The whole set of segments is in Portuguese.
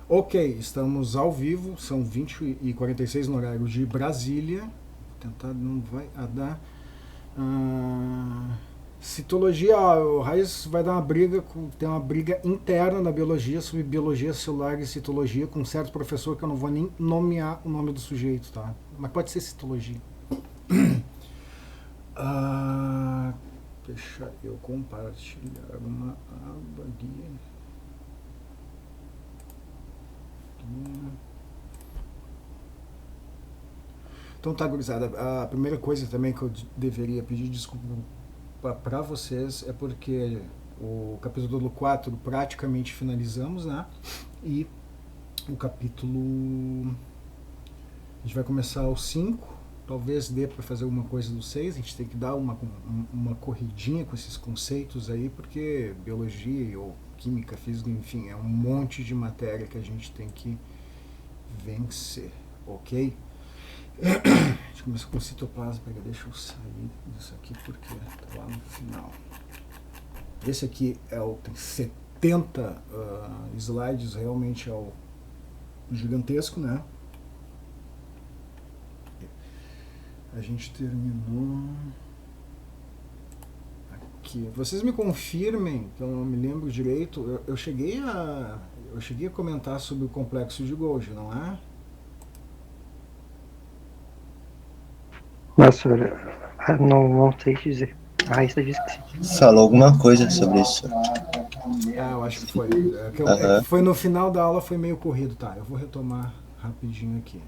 Ok, estamos ao vivo, são 20h46 no horário de Brasília. Vou tentar, não vai dar. Citologia, ó, o Raiz vai dar uma briga, tem uma briga interna na biologia sobre biologia celular e citologia com um certo professor que eu não vou nem nomear o nome do sujeito, tá? Mas pode ser citologia. Ah, deixa eu compartilhar uma aba aqui. Então tá, gurizada. A primeira coisa também que eu deveria pedir desculpa para vocês é porque o capítulo 4 praticamente finalizamos, né? E o capítulo... A gente vai começar o 5, talvez dê para fazer alguma coisa do 6, a gente tem que dar uma corridinha com esses conceitos aí, porque biologia ou química, física, enfim, é um monte de matéria que a gente tem que vencer, ok? A gente começa com citoplasma, deixa eu sair disso aqui porque tá lá no final. Esse aqui tem 70 slides, realmente é o gigantesco, né? A gente terminou aqui. Vocês me confirmem, que eu não me lembro direito, eu cheguei a comentar sobre o complexo de Golgi, não é? Nossa, não sei dizer. A Raíssa disse que sim. Falou alguma coisa sobre isso. Eu acho que foi. É que foi no final da aula, foi meio corrido, tá? Eu vou retomar rapidinho aqui.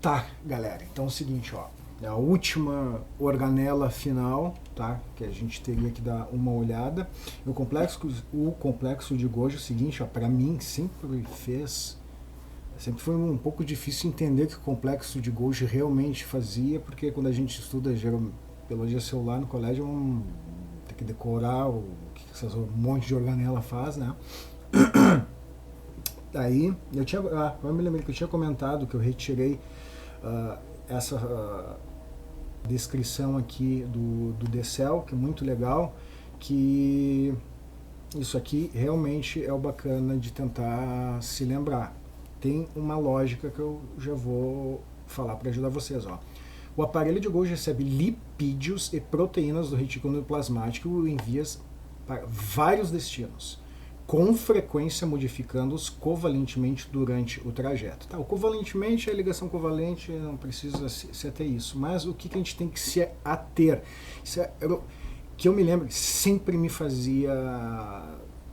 Tá, galera, então é o seguinte, ó. É a última organela final, tá? Que a gente teria que dar uma olhada. O complexo de Golgi é o seguinte, ó, pra mim sempre foi um pouco difícil entender o que o complexo de Golgi realmente fazia, porque quando a gente estuda biologia celular no colégio, tem que decorar o que um monte de organela faz, né? Daí, eu me lembrei que eu tinha comentado que eu retirei essa descrição aqui do Decel, que é muito legal, que isso aqui realmente é o bacana de tentar se lembrar. Tem uma lógica que eu já vou falar para ajudar vocês, ó. O aparelho de Golgi recebe lipídios e proteínas do retículo plasmático e envia para vários destinos, com frequência modificando-os covalentemente durante o trajeto. Tá, o covalentemente é a ligação covalente, não precisa ser até isso, mas o que a gente tem que se ater? Isso que eu me lembro, sempre me fazia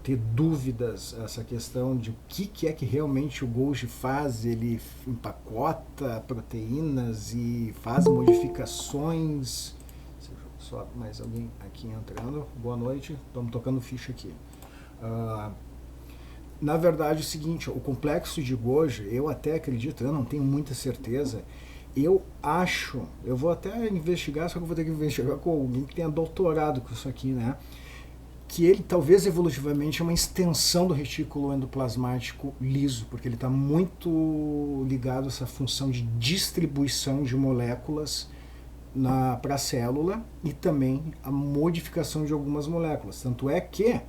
ter dúvidas essa questão de o que é que realmente o Golgi faz. Ele empacota proteínas e faz modificações. Só mais alguém aqui entrando. Boa noite, estamos tocando ficha aqui. Na verdade é o seguinte, o complexo de Golgi, eu até acredito, eu não tenho muita certeza, eu acho, eu vou até investigar, só que eu vou ter que investigar com alguém que tenha doutorado com isso aqui, né? Que ele talvez evolutivamente é uma extensão do retículo endoplasmático liso, porque ele está muito ligado a essa função de distribuição de moléculas para a célula e também a modificação de algumas moléculas. Tanto é que,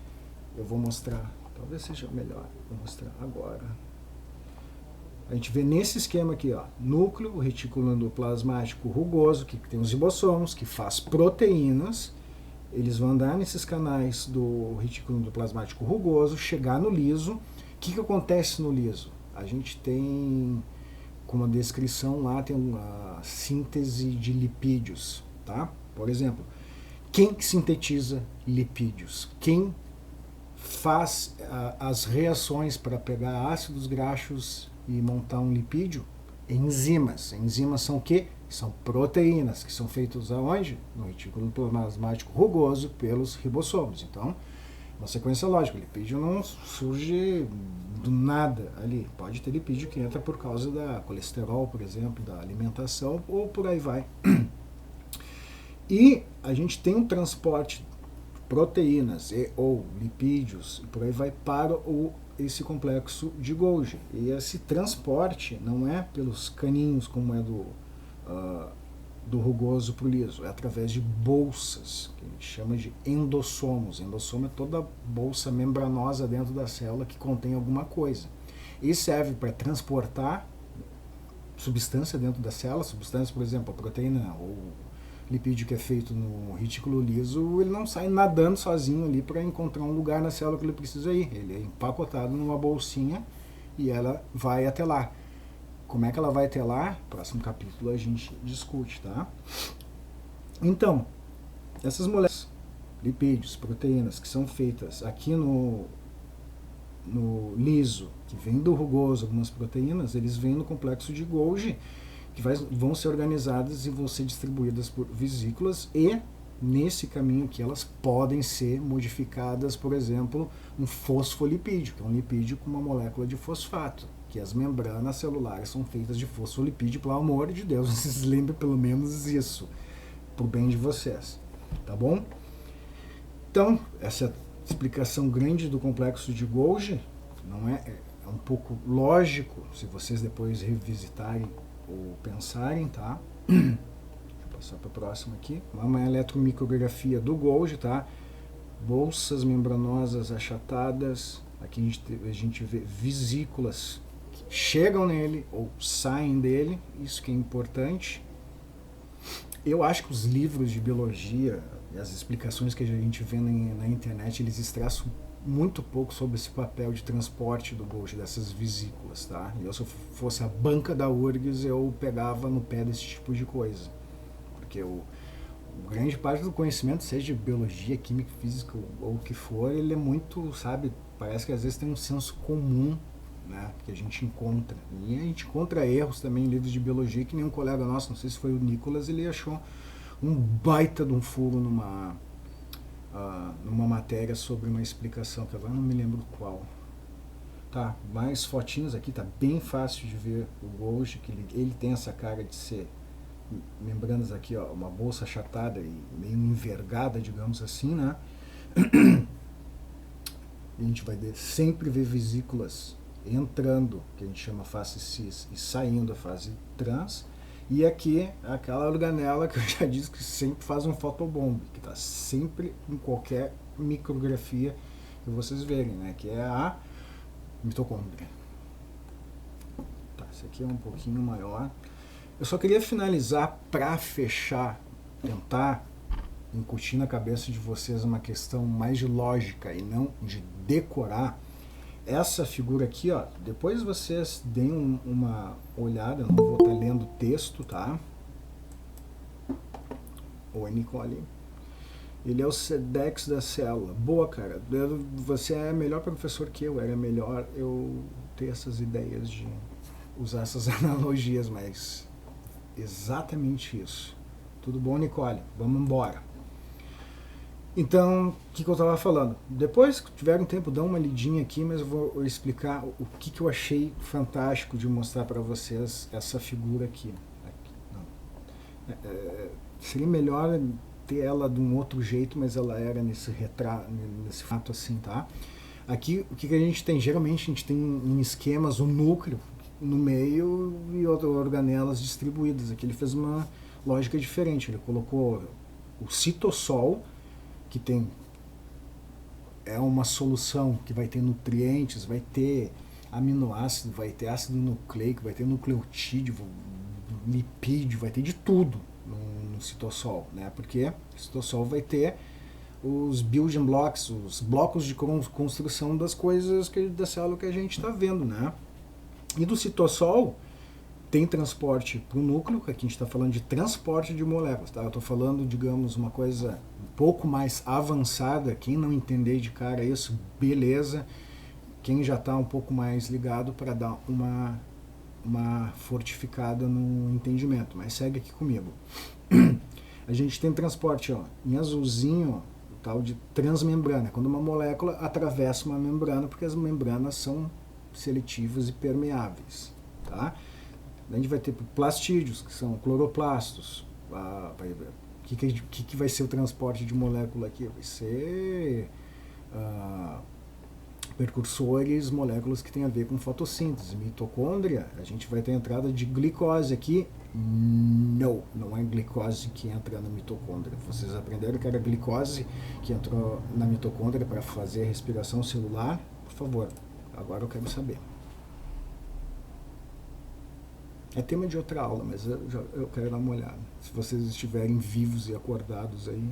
eu vou mostrar, talvez seja melhor, vou mostrar agora. A gente vê nesse esquema aqui, ó, núcleo, o retículo endoplasmático rugoso, que tem os ribossomos, que faz proteínas. Eles vão andar nesses canais do retículo endoplasmático rugoso, chegar no liso. O que acontece no liso? A gente tem, como a descrição lá, tem uma síntese de lipídios, tá? Por exemplo, quem sintetiza lipídios? Quem faz as reações para pegar ácidos graxos e montar um lipídio? Enzimas. Enzimas são o quê? São proteínas que são feitas aonde? No retículo plasmático rugoso pelos ribossomos. Então, uma sequência lógica. O lipídio não surge do nada ali. Pode ter lipídio que entra por causa da colesterol, por exemplo, da alimentação, ou por aí vai. E a gente tem um transporte de proteínas ou lipídios, e por aí vai, para esse complexo de Golgi. E esse transporte não é pelos caninhos, como é do rugoso para o liso, é através de bolsas, que a gente chama de endossomos. Endossomo é toda a bolsa membranosa dentro da célula que contém alguma coisa. e serve para transportar substância dentro da célula, substância, por exemplo, a proteína ou lipídio que é feito no retículo liso, ele não sai nadando sozinho ali para encontrar um lugar na célula que ele precisa ir. Ele é empacotado numa bolsinha e ela vai até lá. Como é que ela vai até lá? Próximo capítulo a gente discute, tá? Então, essas moléculas, lipídios, proteínas que são feitas aqui no liso, que vem do rugoso, algumas proteínas, eles vêm no complexo de Golgi, que vão ser organizadas e vão ser distribuídas por vesículas, e nesse caminho que elas podem ser modificadas, por exemplo, um fosfolipídio, que é um lipídio com uma molécula de fosfato, que as membranas celulares são feitas de fosfolipídio, pelo amor de Deus, vocês lembrem pelo menos isso, pro bem de vocês, tá bom? Então, essa explicação grande do complexo de Golgi não é um pouco lógico, se vocês depois revisitarem ou pensarem, tá? Vou passar para a próxima aqui. Uma eletromicrografia do Golgi, tá? Bolsas membranosas achatadas. Aqui a gente vê vesículas que chegam nele ou saem dele. Isso que é importante. Eu acho que os livros de biologia e as explicações que a gente vê na internet, eles estressam muito pouco sobre esse papel de transporte do Golgi, dessas vesículas, tá? Eu, se eu fosse a banca da URGS, eu pegava no pé desse tipo de coisa. Porque grande parte do conhecimento, seja de biologia, química, física ou o que for, ele é muito, sabe, parece que às vezes tem um senso comum, né, que a gente encontra. E a gente encontra erros também em livros de biologia, que nem um colega nosso, não sei se foi o Nicolas, ele achou um baita de um furo numa matéria sobre uma explicação, que agora não me lembro qual. Tá, mais fotinhos aqui, tá bem fácil de ver o Golgi, que ele tem essa cara de ser membranas aqui, ó, uma bolsa achatada e meio envergada, digamos assim, né? A gente vai sempre ver vesículas entrando, que a gente chama fase cis, e saindo a fase trans. E aqui, aquela organela que eu já disse que sempre faz um fotobomb, que está sempre em qualquer micrografia que vocês verem, né? Que é a mitocôndria. Tá, esse aqui é um pouquinho maior. Eu só queria finalizar para fechar, tentar incutir na cabeça de vocês uma questão mais de lógica e não de decorar. Essa figura aqui, ó, depois vocês deem uma olhada, eu não vou estar lendo o texto, tá? Oi, Nicole. Ele é o SEDEX da célula. Boa, cara. Você é melhor professor que eu. Era melhor eu ter essas ideias de usar essas analogias, mas exatamente isso. Tudo bom, Nicole? Vamos embora. Então, o que eu estava falando? Depois que tiver um tempo, dá uma lidinha aqui, mas eu vou explicar o que eu achei fantástico de mostrar para vocês essa figura aqui. Seria melhor ter ela de um outro jeito, mas ela era nesse retrato, nesse fato assim, tá? Aqui, o que a gente tem? Geralmente a gente tem em esquemas um núcleo no meio e outras organelas distribuídas. Aqui ele fez uma lógica diferente. Ele colocou o citossol, que é uma solução que vai ter nutrientes, vai ter aminoácido, vai ter ácido nucleico, vai ter nucleotídeo, lipídio, vai ter de tudo no citossol, né? Porque o citossol vai ter os building blocks, os blocos de construção das coisas da célula que a gente está vendo, né? E do citossol tem transporte para o núcleo, que aqui a gente está falando de transporte de moléculas, tá? Eu estou falando, digamos, uma coisa um pouco mais avançada. Quem não entender de cara isso, beleza. Quem já está um pouco mais ligado, para dar uma fortificada no entendimento, mas segue aqui comigo. A gente tem transporte, ó, em azulzinho, o tal de transmembrana, quando uma molécula atravessa uma membrana, porque as membranas são seletivas e permeáveis, tá? A gente vai ter plastídeos, que são cloroplastos. O que vai ser o transporte de molécula aqui? Vai ser precursores, moléculas que têm a ver com fotossíntese. Mitocôndria, a gente vai ter a entrada de glicose aqui. Não é glicose que entra na mitocôndria. Vocês aprenderam que era glicose que entrou na mitocôndria para fazer a respiração celular? Por favor, agora eu quero saber. É tema de outra aula, mas eu quero dar uma olhada. Se vocês estiverem vivos e acordados aí.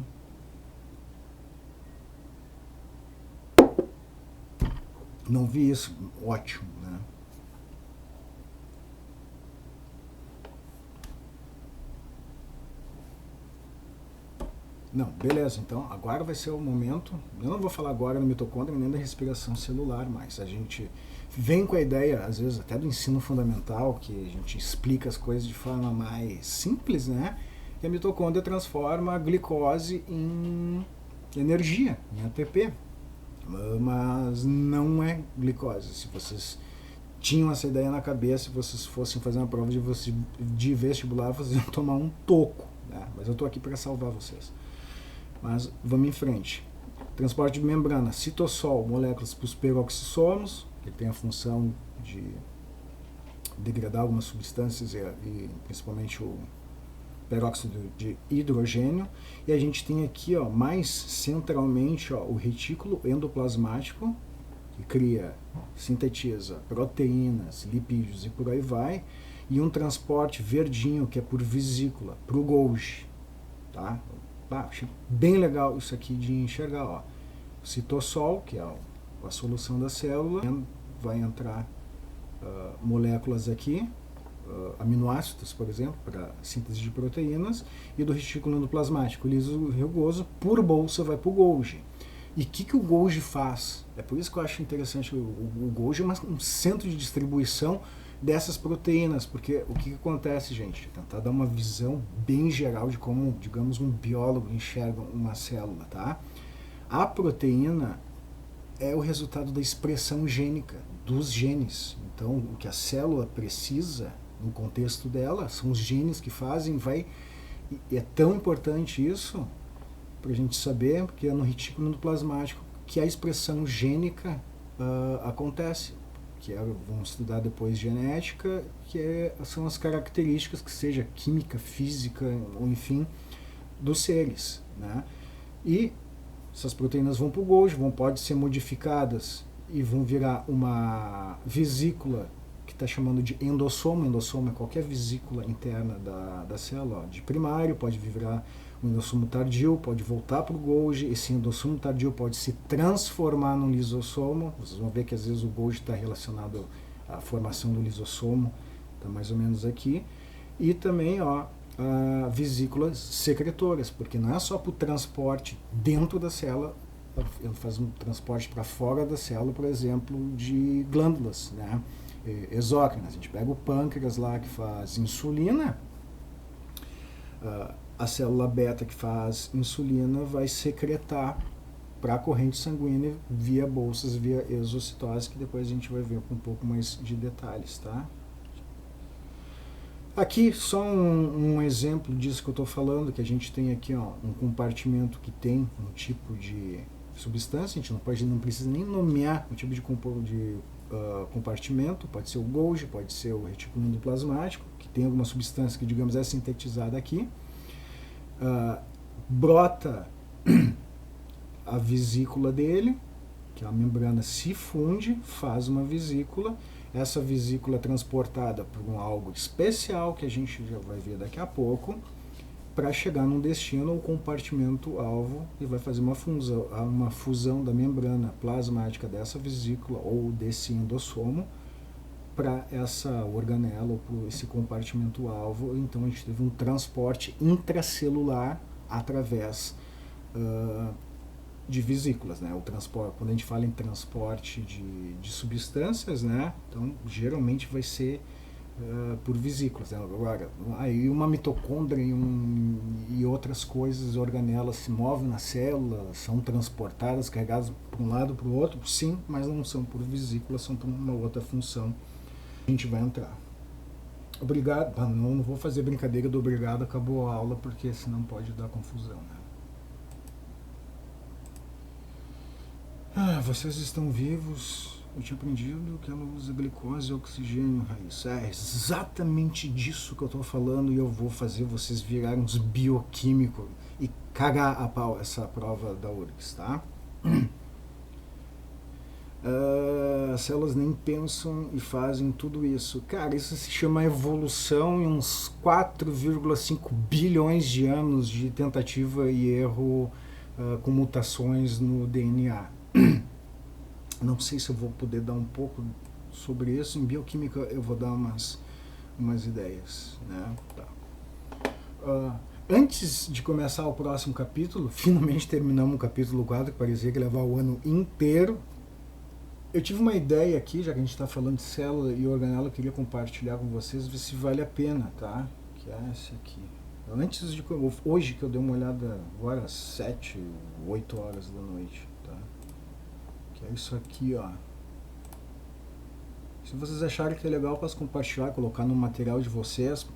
Não vi isso, ótimo, né? Não, beleza, então agora vai ser o momento. Eu não vou falar agora no mitocôndria nem da respiração celular, mas a gente vem com a ideia, às vezes até do ensino fundamental, que a gente explica as coisas de forma mais simples, né? E a mitocôndria transforma a glicose em energia, em ATP. Mas não é glicose. Se vocês tinham essa ideia na cabeça, se vocês fossem fazer uma prova de vestibular, vocês iam tomar um toco, né? Mas eu estou aqui para salvar vocês. Mas vamos em frente. Transporte de membrana, citossol, moléculas para os peroxissomos, que tem a função de degradar algumas substâncias e principalmente o peróxido de hidrogênio. E a gente tem aqui, ó, mais centralmente, ó, o retículo endoplasmático, que sintetiza proteínas, lipídios e por aí vai, e um transporte verdinho, que é por vesícula, para o Golgi. Tá? Achei bem legal isso aqui de enxergar. Ó. O citossol, que é a solução da célula, vai entrar moléculas aqui, aminoácidos, por exemplo, para síntese de proteínas, e do retículo endoplasmático liso rugoso, por bolsa, vai para o Golgi. E o que o Golgi faz? É por isso que eu acho interessante. O Golgi é um centro de distribuição dessas proteínas, porque o que acontece, gente? Tentar dar uma visão bem geral de como, digamos, um biólogo enxerga uma célula, tá? A proteína é o resultado da expressão gênica dos genes. Então, o que a célula precisa no contexto dela são os genes que fazem, e é tão importante isso para a gente saber, porque é no retículo endoplasmático que a expressão gênica acontece, vamos estudar depois genética, são as características, que seja química, física, ou enfim, dos seres, né? E essas proteínas vão para o Golgi, podem ser modificadas e vão virar uma vesícula, que está chamando de endossomo. Endossomo é qualquer vesícula interna da célula, ó, de primário, pode virar um endossomo tardio, pode voltar para o Golgi. Esse endossomo tardio pode se transformar num lisossomo. Vocês vão ver que às vezes o Golgi está relacionado à formação do lisossomo, está mais ou menos aqui. E também, ó, vesículas secretoras, porque não é só para o transporte dentro da célula, ele faz um transporte para fora da célula, por exemplo, de glândulas, né, exócrinas. A gente pega o pâncreas lá, que faz insulina, a célula beta, que faz insulina, vai secretar para a corrente sanguínea via bolsas, via exocitose, que depois a gente vai ver com um pouco mais de detalhes, tá? Aqui só um exemplo disso que eu estou falando, que a gente tem aqui, ó, um compartimento que tem um tipo de substância. A gente não precisa nem nomear o tipo de compartimento. Pode ser o Golgi, pode ser o retículo endoplasmático, que tem alguma substância que, digamos, é sintetizada aqui. Brota a vesícula dele, que a membrana se funde, faz uma vesícula. Essa vesícula é transportada por algo especial, que a gente já vai ver daqui a pouco, para chegar num destino, o compartimento alvo, e vai fazer uma fusão da membrana plasmática dessa vesícula ou desse endossomo para essa organela ou para esse compartimento alvo. Então a gente teve um transporte intracelular através de vesículas, né? O transporte, quando a gente fala em transporte de substâncias, né? Então geralmente vai ser por vesículas, né? Agora, aí uma mitocôndria e outras coisas, organelas, se movem na célula, são transportadas, carregadas para um lado para o outro, sim, mas não são por vesículas, são por uma outra função. A gente vai entrar. Obrigado. Não vou fazer brincadeira do obrigado, acabou a aula, porque senão pode dar confusão, né? Vocês estão vivos. Eu tinha aprendido que ela usa glicose e oxigênio, Raíssa. É exatamente disso que eu estou falando, e eu vou fazer vocês virarem uns bioquímicos e cagar a pau essa prova da URGS, tá? As células nem pensam e fazem tudo isso. Cara, isso se chama evolução em uns 4,5 bilhões de anos de tentativa e erro com mutações no DNA. Não sei se eu vou poder dar um pouco sobre isso. Em bioquímica eu vou dar umas ideias, né? Tá. Antes de começar o próximo capítulo, finalmente terminamos o capítulo 4, que parecia que ia levar o ano inteiro. Eu tive uma ideia aqui, já que a gente está falando de célula e organela, eu queria compartilhar com vocês, ver se vale a pena, tá? Que é essa aqui. Antes de hoje que eu dei uma olhada, agora às 7, 8 horas da noite, tá? Que é isso aqui, ó. Se vocês acharem que é legal, eu posso compartilhar, colocar no material de vocês.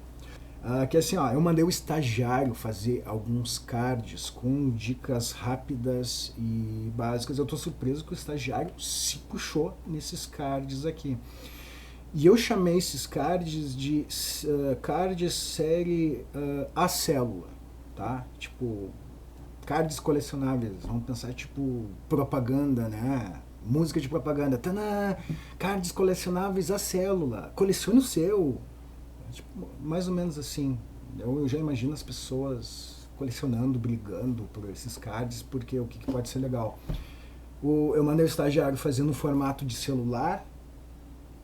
Que assim, ó, eu mandei o estagiário fazer alguns cards com dicas rápidas e básicas. Eu tô surpreso que o estagiário se puxou nesses cards aqui. E eu chamei esses cards de cards série A Célula, tá? Tipo, cards colecionáveis. Vamos pensar tipo propaganda, né? Música de propaganda. Tanã, cards colecionáveis A Célula. Colecione o seu. Tipo, mais ou menos assim. Eu já imagino as pessoas colecionando, brigando por esses cards, porque o que pode ser legal? Eu mandei o estagiário fazer no formato de celular,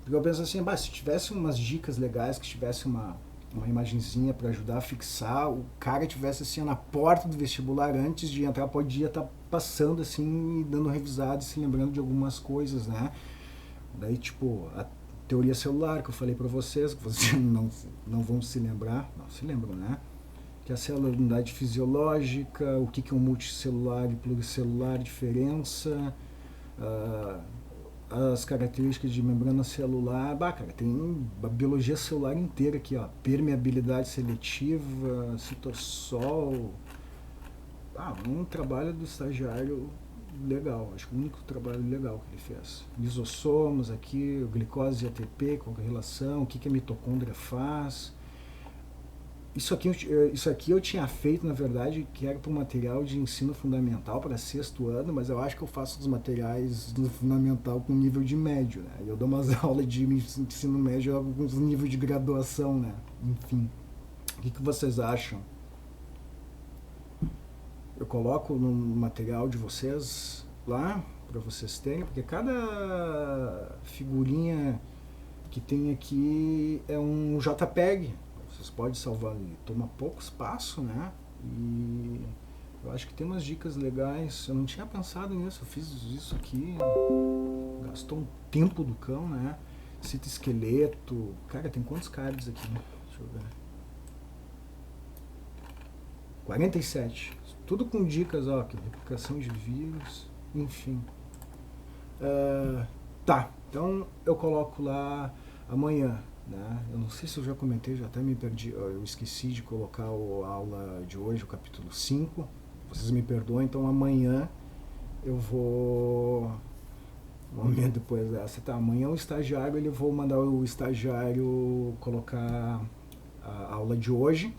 porque eu penso assim, se tivesse umas dicas legais, que tivesse uma imagenzinha para ajudar a fixar, o cara tivesse assim na porta do vestibular antes de entrar, podia estar passando assim, dando revisado e se lembrando de algumas coisas, né? Daí tipo, teoria celular, que eu falei para vocês, que vocês não vão se lembrar, não se lembram, né? Que a célula é a unidade fisiológica, o que é um multicelular e pluricelular, diferença, as características de membrana celular. Cara, tem a biologia celular inteira aqui, ó. Permeabilidade seletiva, citossol. Um trabalho do estagiário legal, acho que o único trabalho legal que ele fez. Lisossomos aqui, glicose e ATP, qual é a relação, o que a mitocôndria faz. Isso aqui eu tinha feito, na verdade, que era para um material de ensino fundamental para 6º ano, mas eu acho que eu faço os materiais do fundamental com nível de médio, né? Eu dou umas aulas de ensino médio com nível de graduação, né? Enfim, o que vocês acham? Eu coloco no material de vocês lá, para vocês terem, porque cada figurinha que tem aqui é um JPEG. Vocês podem salvar ali. Toma pouco espaço, né? E eu acho que tem umas dicas legais. Eu não tinha pensado nisso, eu fiz isso aqui. Gastou um tempo do cão, né? Citoesqueleto. Cara, tem quantos cards aqui? Deixa eu ver. 47. Tudo com dicas, ó, replicação de vírus, enfim. Tá, então eu coloco lá amanhã, né? Eu não sei se eu já comentei, já até me perdi, eu esqueci de colocar a aula de hoje, o capítulo 5. Vocês me perdoem, então amanhã eu vou... Um momento depois dessa, tá? Amanhã o estagiário, ele vou mandar o estagiário colocar a aula de hoje.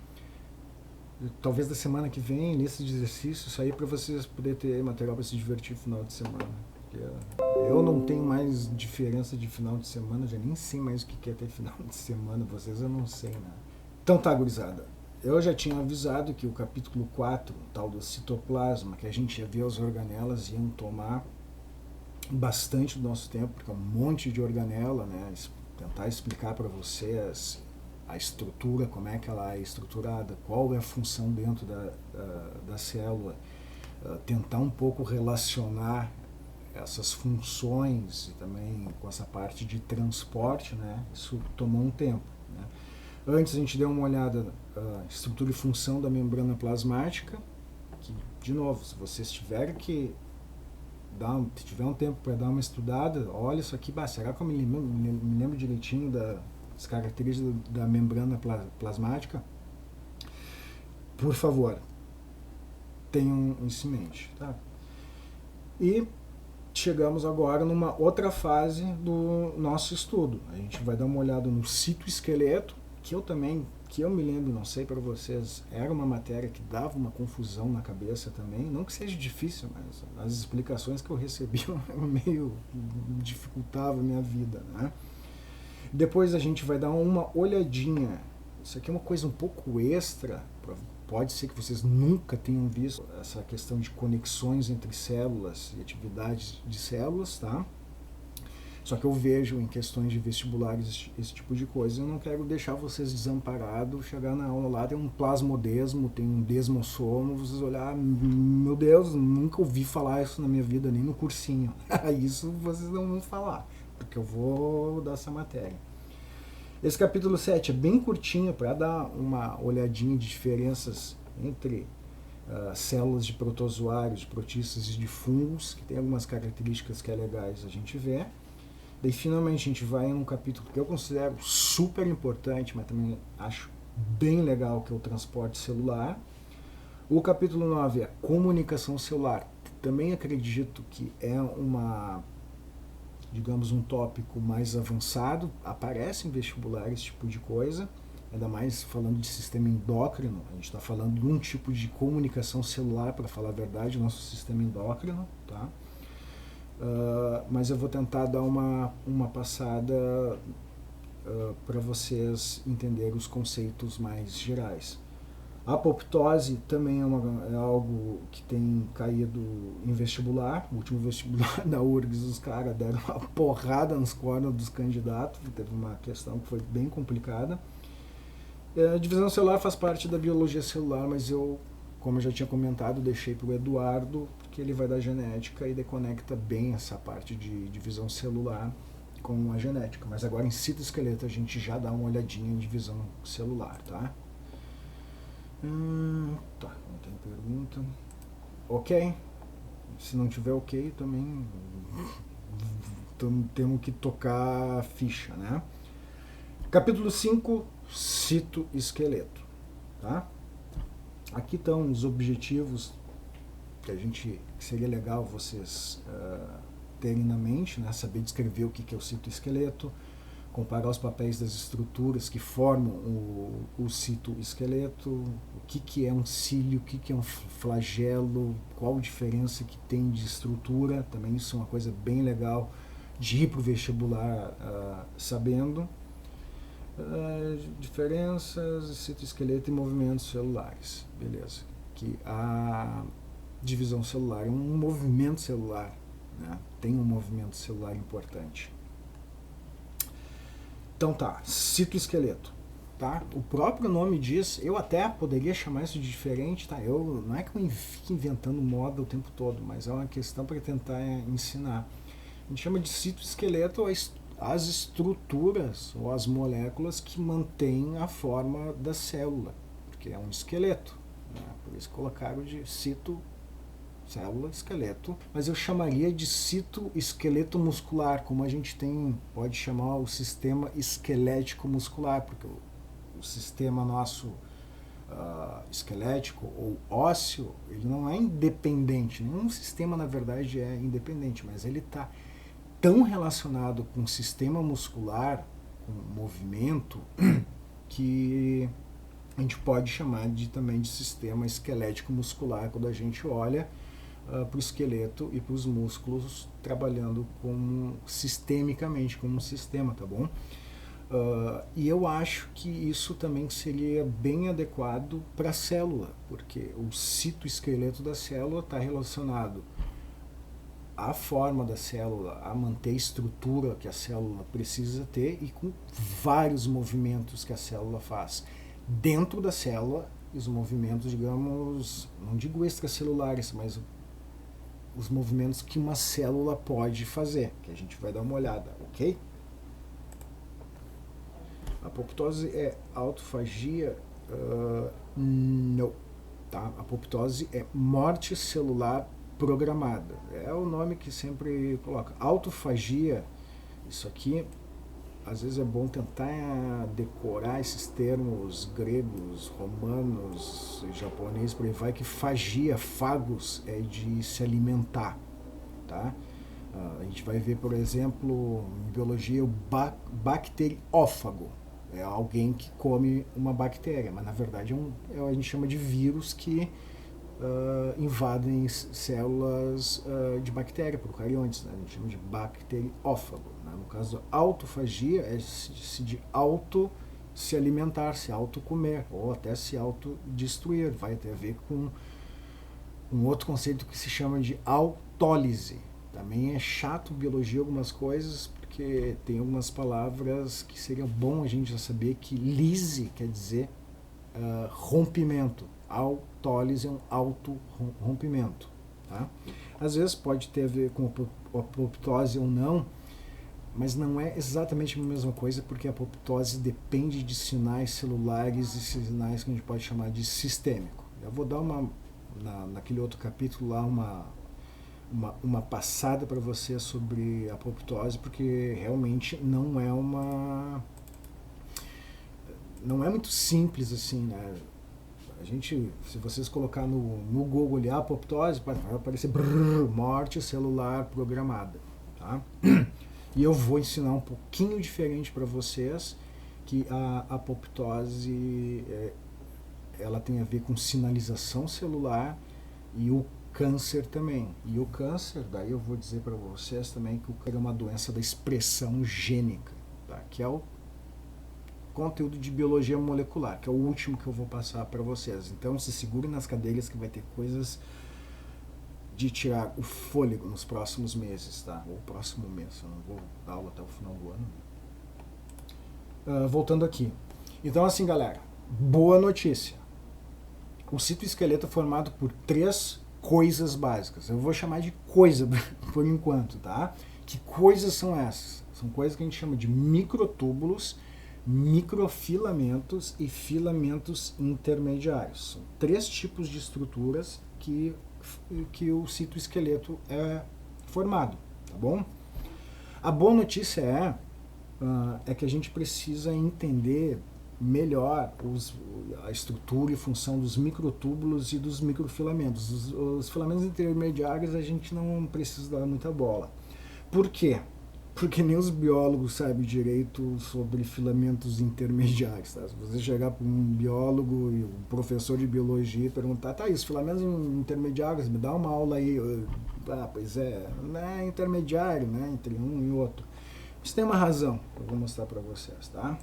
Talvez da semana que vem, lista de exercícios, isso aí para vocês poderem ter material para se divertir no final de semana. Eu não tenho mais diferença de final de semana, já nem sei mais o que é ter final de semana, vocês eu não sei, né? Então tá, gurizada. Eu já tinha avisado que o capítulo 4, o tal do citoplasma, que a gente ia ver as organelas, iam tomar bastante do nosso tempo, porque é um monte de organela, né? Tentar explicar para vocês a estrutura, como é que ela é estruturada, qual é a função dentro da célula, tentar um pouco relacionar essas funções e também com essa parte de transporte, né? Isso tomou um tempo, né? Antes a gente deu uma olhada na estrutura e função da membrana plasmática, que, de novo, se vocês tiverem que se tiver um tempo para dar uma estudada, olha isso aqui, será que eu me lembro direitinho das características da membrana plasmática? Por favor, tenham isso em mente, tá? E chegamos agora numa outra fase do nosso estudo. A gente vai dar uma olhada no citoesqueleto, que eu me lembro, não sei para vocês, era uma matéria que dava uma confusão na cabeça também, não que seja difícil, mas as explicações que eu recebia meio dificultavam a minha vida, né? Depois a gente vai dar uma olhadinha, isso aqui é uma coisa um pouco extra, pode ser que vocês nunca tenham visto essa questão de conexões entre células e atividades de células, tá? Só que eu vejo em questões de vestibulares esse tipo de coisa. Eu não quero deixar vocês desamparados, chegar na aula lá, tem um plasmodesmo, tem um desmossomo, vocês olhar, meu Deus, nunca ouvi falar isso na minha vida, nem no cursinho. Isso vocês não vão falar, porque eu vou dar essa matéria. Esse capítulo 7 é bem curtinho para dar uma olhadinha de diferenças entre células de protozoários, de protistas e de fungos, que tem algumas características que é legais a gente ver. Daí finalmente a gente vai em um capítulo que eu considero super importante, mas também acho bem legal, que é o transporte celular. O capítulo 9 é comunicação celular. Também acredito que é digamos, um tópico mais avançado, aparece em vestibular esse tipo de coisa, ainda mais falando de sistema endócrino, a gente está falando de um tipo de comunicação celular, para falar a verdade, nosso sistema endócrino, tá? Mas eu vou tentar dar uma passada para vocês entenderem os conceitos mais gerais. A apoptose também é algo que tem caído em vestibular. O último vestibular da URGS, os caras deram uma porrada nos cornos dos candidatos, teve uma questão que foi bem complicada. A divisão celular faz parte da biologia celular, mas eu, como eu já tinha comentado, deixei para o Eduardo, porque ele vai dar genética e deconecta bem essa parte de divisão celular com a genética. Mas agora em citoesqueleto a gente já dá uma olhadinha em divisão celular, tá? Tá, não tem pergunta. Ok? Se não tiver ok, também temos que tocar a ficha, né? Capítulo 5, citoesqueleto, tá? Aqui estão os objetivos que seria legal vocês terem na mente, né? Saber descrever o que é o citoesqueleto, comparar os papéis das estruturas que formam o citoesqueleto, o que é um cílio, o que é um flagelo, qual a diferença que tem de estrutura, também isso é uma coisa bem legal de ir para o vestibular sabendo. Diferenças, citoesqueleto e movimentos celulares, beleza. Que a divisão celular é um movimento celular, né? Tem um movimento celular importante. Então tá, citoesqueleto, tá? O próprio nome diz, eu até poderia chamar isso de diferente, tá? Não é que eu fique inventando moda o tempo todo, mas é uma questão para tentar ensinar. A gente chama de citoesqueleto as estruturas ou as moléculas que mantêm a forma da célula, porque é um esqueleto, né? Por isso colocaram de célula, esqueleto, mas eu chamaria de citoesqueleto muscular, como a gente pode chamar o sistema esquelético muscular, porque o sistema nosso esquelético ou ósseo, ele não é independente, nenhum sistema na verdade é independente, mas ele está tão relacionado com o sistema muscular, com o movimento, que a gente pode chamar também de sistema esquelético muscular quando a gente olha para o esqueleto e para os músculos trabalhando sistemicamente como um sistema, tá bom? E eu acho que isso também seria bem adequado para a célula, porque o citoesqueleto da célula está relacionado à forma da célula, a manter a estrutura que a célula precisa ter e com vários movimentos que a célula faz. Dentro da célula, os movimentos, digamos, não digo extracelulares, mas os movimentos que uma célula pode fazer, que a gente vai dar uma olhada, ok? A apoptose é autofagia? Não. Tá? A apoptose é morte celular programada. É o nome que sempre coloca. Autofagia, isso aqui, às vezes é bom tentar decorar esses termos gregos, romanos, japonês, por aí vai, que fagia, fagos, é de se alimentar, tá? A gente vai ver, por exemplo, em biologia, o bacteriófago, é alguém que come uma bactéria, mas na verdade a gente chama de vírus que invadem células de bactéria, procariontes, né? A gente chama de bacteriófago. Né? No caso, autofagia é de auto se alimentar, se autocomer, ou até se autodestruir. Vai ter a ver com um outro conceito que se chama de autólise. Também é chato biologia algumas coisas, porque tem algumas palavras que seria bom a gente já saber que lise quer dizer rompimento. Autólise é um auto-rompimento. Tá? Às vezes pode ter a ver com apoptose ou não, mas não é exatamente a mesma coisa, porque a apoptose depende de sinais celulares e sinais que a gente pode chamar de sistêmico. Eu vou dar naquele outro capítulo lá uma passada para você sobre a apoptose, porque realmente não é muito simples assim, né? A gente, se vocês colocar no Google ali, apoptose, vai aparecer morte celular programada, tá? E eu vou ensinar um pouquinho diferente para vocês, que a apoptose ela tem a ver com sinalização celular e o câncer também. E o câncer, daí eu vou dizer para vocês também que o câncer é uma doença da expressão gênica, tá? Que é o conteúdo de biologia molecular, que é o último que eu vou passar para vocês. Então se segurem nas cadeiras que vai ter coisas de tirar o fôlego nos próximos meses, tá? Ou próximo mês, eu não vou dar aula até o final do ano. Voltando aqui. Então assim, galera, boa notícia. O citoesqueleto é formado por 3 coisas básicas. Eu vou chamar de coisa por enquanto, tá? Que coisas são essas? São coisas que a gente chama de microtúbulos, microfilamentos e filamentos intermediários. São 3 tipos de estruturas que o citoesqueleto é formado, tá bom? A boa notícia é que a gente precisa entender melhor a estrutura e função dos microtúbulos e dos microfilamentos. Os filamentos intermediários a gente não precisa dar muita bola. Por quê? Porque nem os biólogos sabem direito sobre filamentos intermediários. Tá? Se você chegar para um biólogo e um professor de biologia e perguntar, tá, os filamentos intermediários, me dá uma aula aí. Pois é, não é intermediário, né, entre um e outro. Isso tem uma razão, eu vou mostrar para vocês, tá?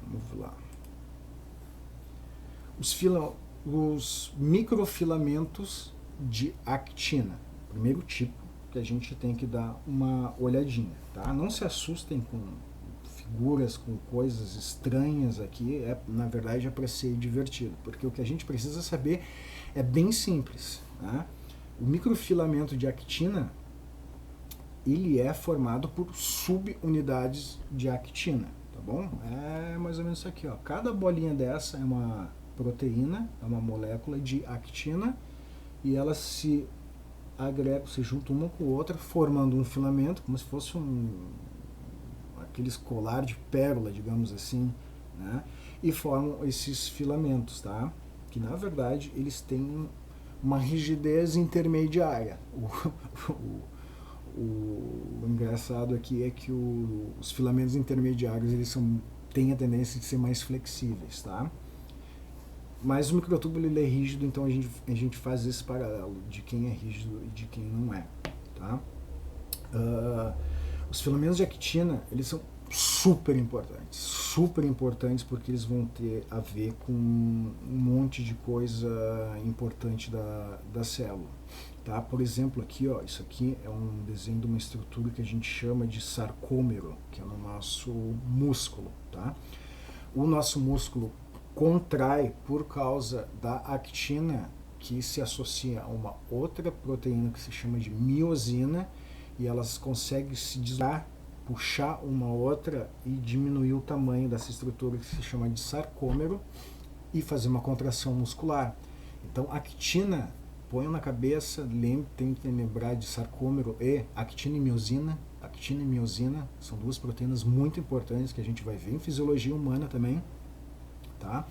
Vamos lá. Os microfilamentos de actina, primeiro tipo, que a gente tem que dar uma olhadinha, tá? Não se assustem com figuras, com coisas estranhas aqui, na verdade é para ser divertido, porque o que a gente precisa saber é bem simples, tá? O microfilamento de actina, ele é formado por subunidades de actina, tá bom? É mais ou menos isso aqui, ó. Cada bolinha dessa é uma proteína, é uma molécula de actina, e elas se juntam uma com a outra, formando um filamento, como se fosse aqueles colar de pérola, digamos assim, né? E formam esses filamentos, tá? Que na verdade eles têm uma rigidez intermediária. O engraçado aqui é que os filamentos intermediários têm a tendência de ser mais flexíveis, tá? Mas o microtúbulo ele é rígido, então a gente faz esse paralelo de quem é rígido e de quem não é, tá? Os filamentos de actina, eles são super importantes porque eles vão ter a ver com um monte de coisa importante da célula, tá? Por exemplo, aqui, ó, isso aqui é um desenho de uma estrutura que a gente chama de sarcômero, que é no nosso músculo, tá? O nosso músculo contrai por causa da actina, que se associa a uma outra proteína que se chama de miosina, e elas conseguem se deslocar, puxar uma outra e diminuir o tamanho dessa estrutura que se chama de sarcômero e fazer uma contração muscular. Então, actina, ponham na cabeça, tentem lembrar de sarcômero e actina e miosina. Actina e miosina são 2 proteínas muito importantes que a gente vai ver em fisiologia humana também. Tá?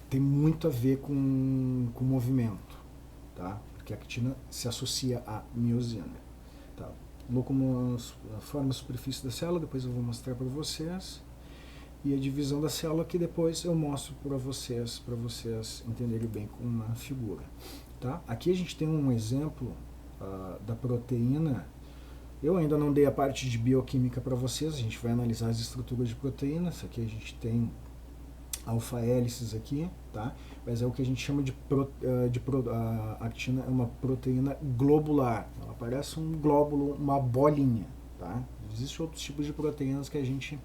Tem muito a ver com movimento, tá? Porque a actina se associa à miosina, tá? forma e superfície da célula, depois eu vou mostrar para vocês. E a divisão da célula que depois eu mostro para vocês entenderem bem com uma figura. Tá? Aqui a gente tem um exemplo da proteína. Eu ainda não dei a parte de bioquímica para vocês, a gente vai analisar as estruturas de proteínas. Aqui a gente tem alfa-hélices aqui, tá? Mas é o que a gente chama a actina é uma proteína globular. Ela parece um glóbulo, uma bolinha, tá? Existem outros tipos de proteínas que a gente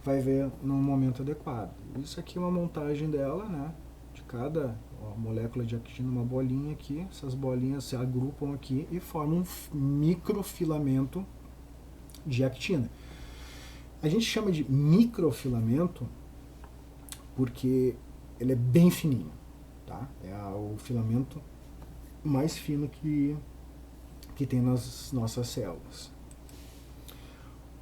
vai ver no momento adequado. Isso aqui é uma montagem dela, né? De cada molécula de actina, uma bolinha aqui. Essas bolinhas se agrupam aqui e formam um microfilamento de actina. A gente chama de microfilamento porque ele é bem fininho, tá? É o filamento mais fino que tem nas nossas células.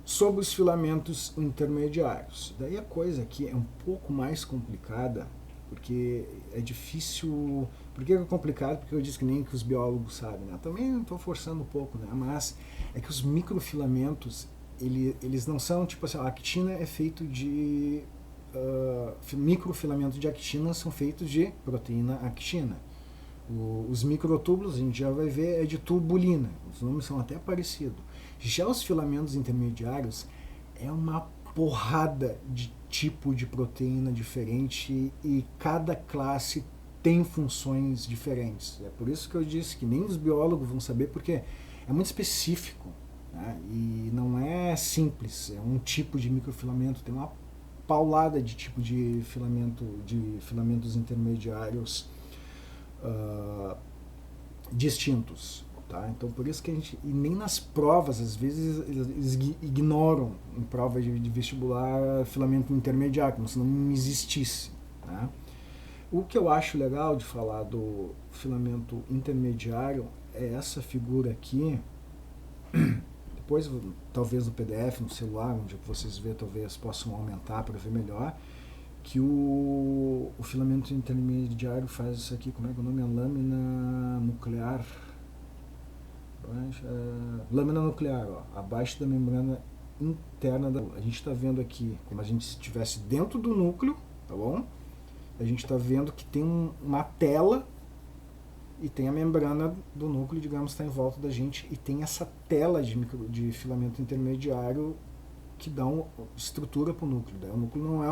Sobre os filamentos intermediários, daí a coisa aqui é um pouco mais complicada, porque é difícil. Por que é complicado? Porque eu disse que nem que os biólogos sabem, né? Também estou forçando um pouco, né? Mas é que os microfilamentos, eles não são, tipo assim, a actina é feito de microfilamentos de actina são feitos de proteína actina. Os microtúbulos, a gente já vai ver, é de tubulina. Os nomes são até parecidos. Já os filamentos intermediários é uma porrada de tipo de proteína diferente e cada classe tem funções diferentes. É por isso que eu disse que nem os biólogos vão saber, porque é muito específico, né? E não é simples. É um tipo de microfilamento, tem uma paulada de tipo de filamentos intermediários distintos. Tá? Então por isso que a gente, e nem nas provas, às vezes eles ignoram em prova de vestibular filamento intermediário, como se não existisse. Né? O que eu acho legal de falar do filamento intermediário é essa figura aqui, depois talvez no PDF, no celular, onde vocês vê, talvez possam aumentar para ver melhor, que o filamento intermediário faz isso aqui, como é que é o nome? A lâmina nuclear. Lâmina nuclear, ó, abaixo da membrana interna da. A gente está vendo aqui como a gente estivesse dentro do núcleo, tá bom? A gente está vendo que tem uma tela e tem a membrana do núcleo, digamos, está em volta da gente, e tem essa tela de filamento intermediário que dá uma estrutura para o núcleo. Daí o núcleo não é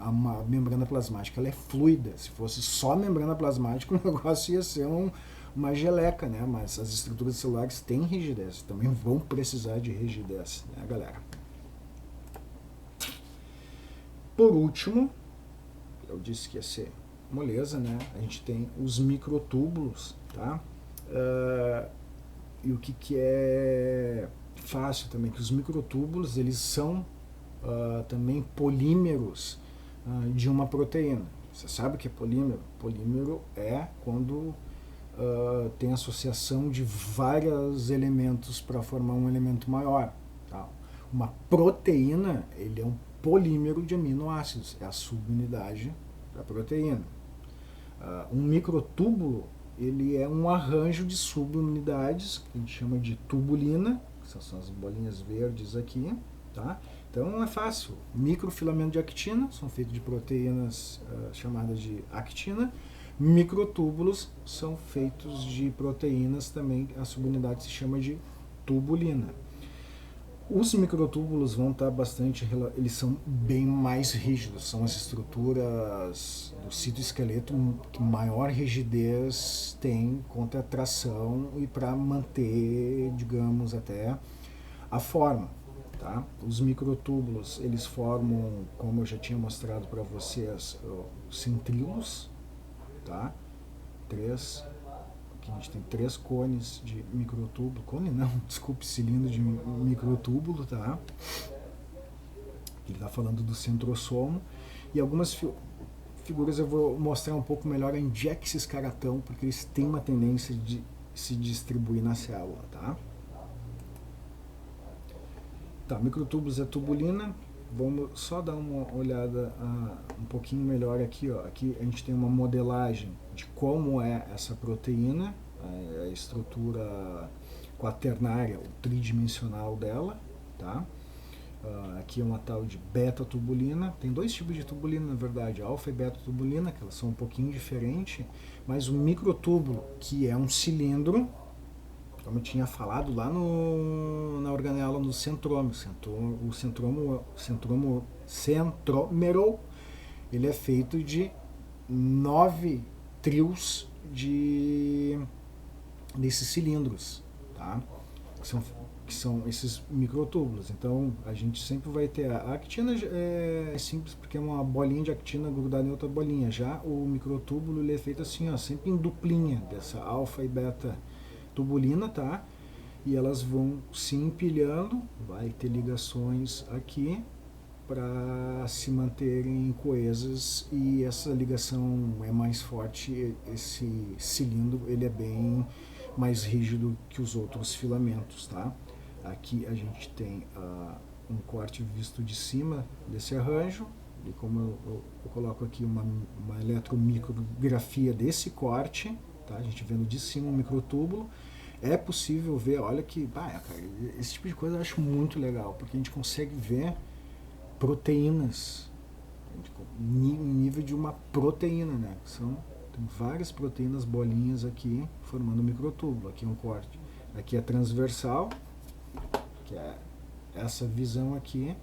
uma membrana plasmática, ela é fluida. Se fosse só membrana plasmática, o negócio ia ser uma geleca, né? Mas as estruturas celulares têm rigidez, também vão precisar de rigidez, né, galera? Por último, eu disse que ia ser moleza, né? A gente tem os microtúbulos, tá? E o que é fácil também, que os microtúbulos, eles são também polímeros de uma proteína. Você sabe o que é polímero? Polímero é quando tem associação de vários elementos para formar um elemento maior. Tá? Uma proteína, ele é um polímero de aminoácidos, é a subunidade da proteína. Um microtúbulo, ele é um arranjo de subunidades, que a gente chama de tubulina, que são as bolinhas verdes aqui, tá? Então é fácil. Microfilamento de actina são feitos de proteínas chamadas de actina. Microtúbulos são feitos de proteínas também, a subunidade se chama de tubulina. Os microtúbulos vão estar eles são bem mais rígidos, são as estruturas do citoesqueleto que maior rigidez tem contra a tração e para manter, digamos, até a forma. Tá? Os microtúbulos, eles formam, como eu já tinha mostrado para vocês, centríolos, tá? Aqui a gente tem 3 cones de microtúbulo, cilindro de microtúbulo, tá? Ele está falando do centrosomo, e algumas figuras eu vou mostrar um pouco melhor onde é que esses caras estão, porque eles têm uma tendência de se distribuir na célula, tá? Tá, microtúbulos é tubulina. Vamos só dar uma olhada um pouquinho melhor aqui, ó. Aqui a gente tem uma modelagem de como é essa proteína, a estrutura quaternária, ou tridimensional dela, tá? Aqui é uma tal de beta-tubulina. Tem dois tipos de tubulina, na verdade, alfa e beta-tubulina, que elas são um pouquinho diferentes, mas o microtúbulo, que é um cilindro, como eu tinha falado lá na organela no centrômero, o centrômero, ele é feito de 9 trios desses cilindros, tá? Que são esses microtúbulos. Então a gente sempre vai ter a actina é simples porque é uma bolinha de actina grudada em outra bolinha. Já o microtúbulo ele é feito assim, ó, sempre em duplinha dessa alfa e beta tubulina, tá? E elas vão se empilhando, vai ter ligações aqui para se manterem coesas, e essa ligação é mais forte. Esse cilindro ele é bem mais rígido que os outros filamentos, tá? Aqui a gente tem um corte visto de cima desse arranjo, e como eu coloco aqui uma eletromicrografia desse corte, tá? A gente vendo de cima um microtúbulo, é possível ver, olha que, cara, esse tipo de coisa eu acho muito legal, porque a gente consegue ver proteínas, nível de uma proteína, né? Tem várias proteínas, bolinhas aqui, formando um microtúbulo. Aqui é um corte. Aqui é transversal, que é essa visão aqui.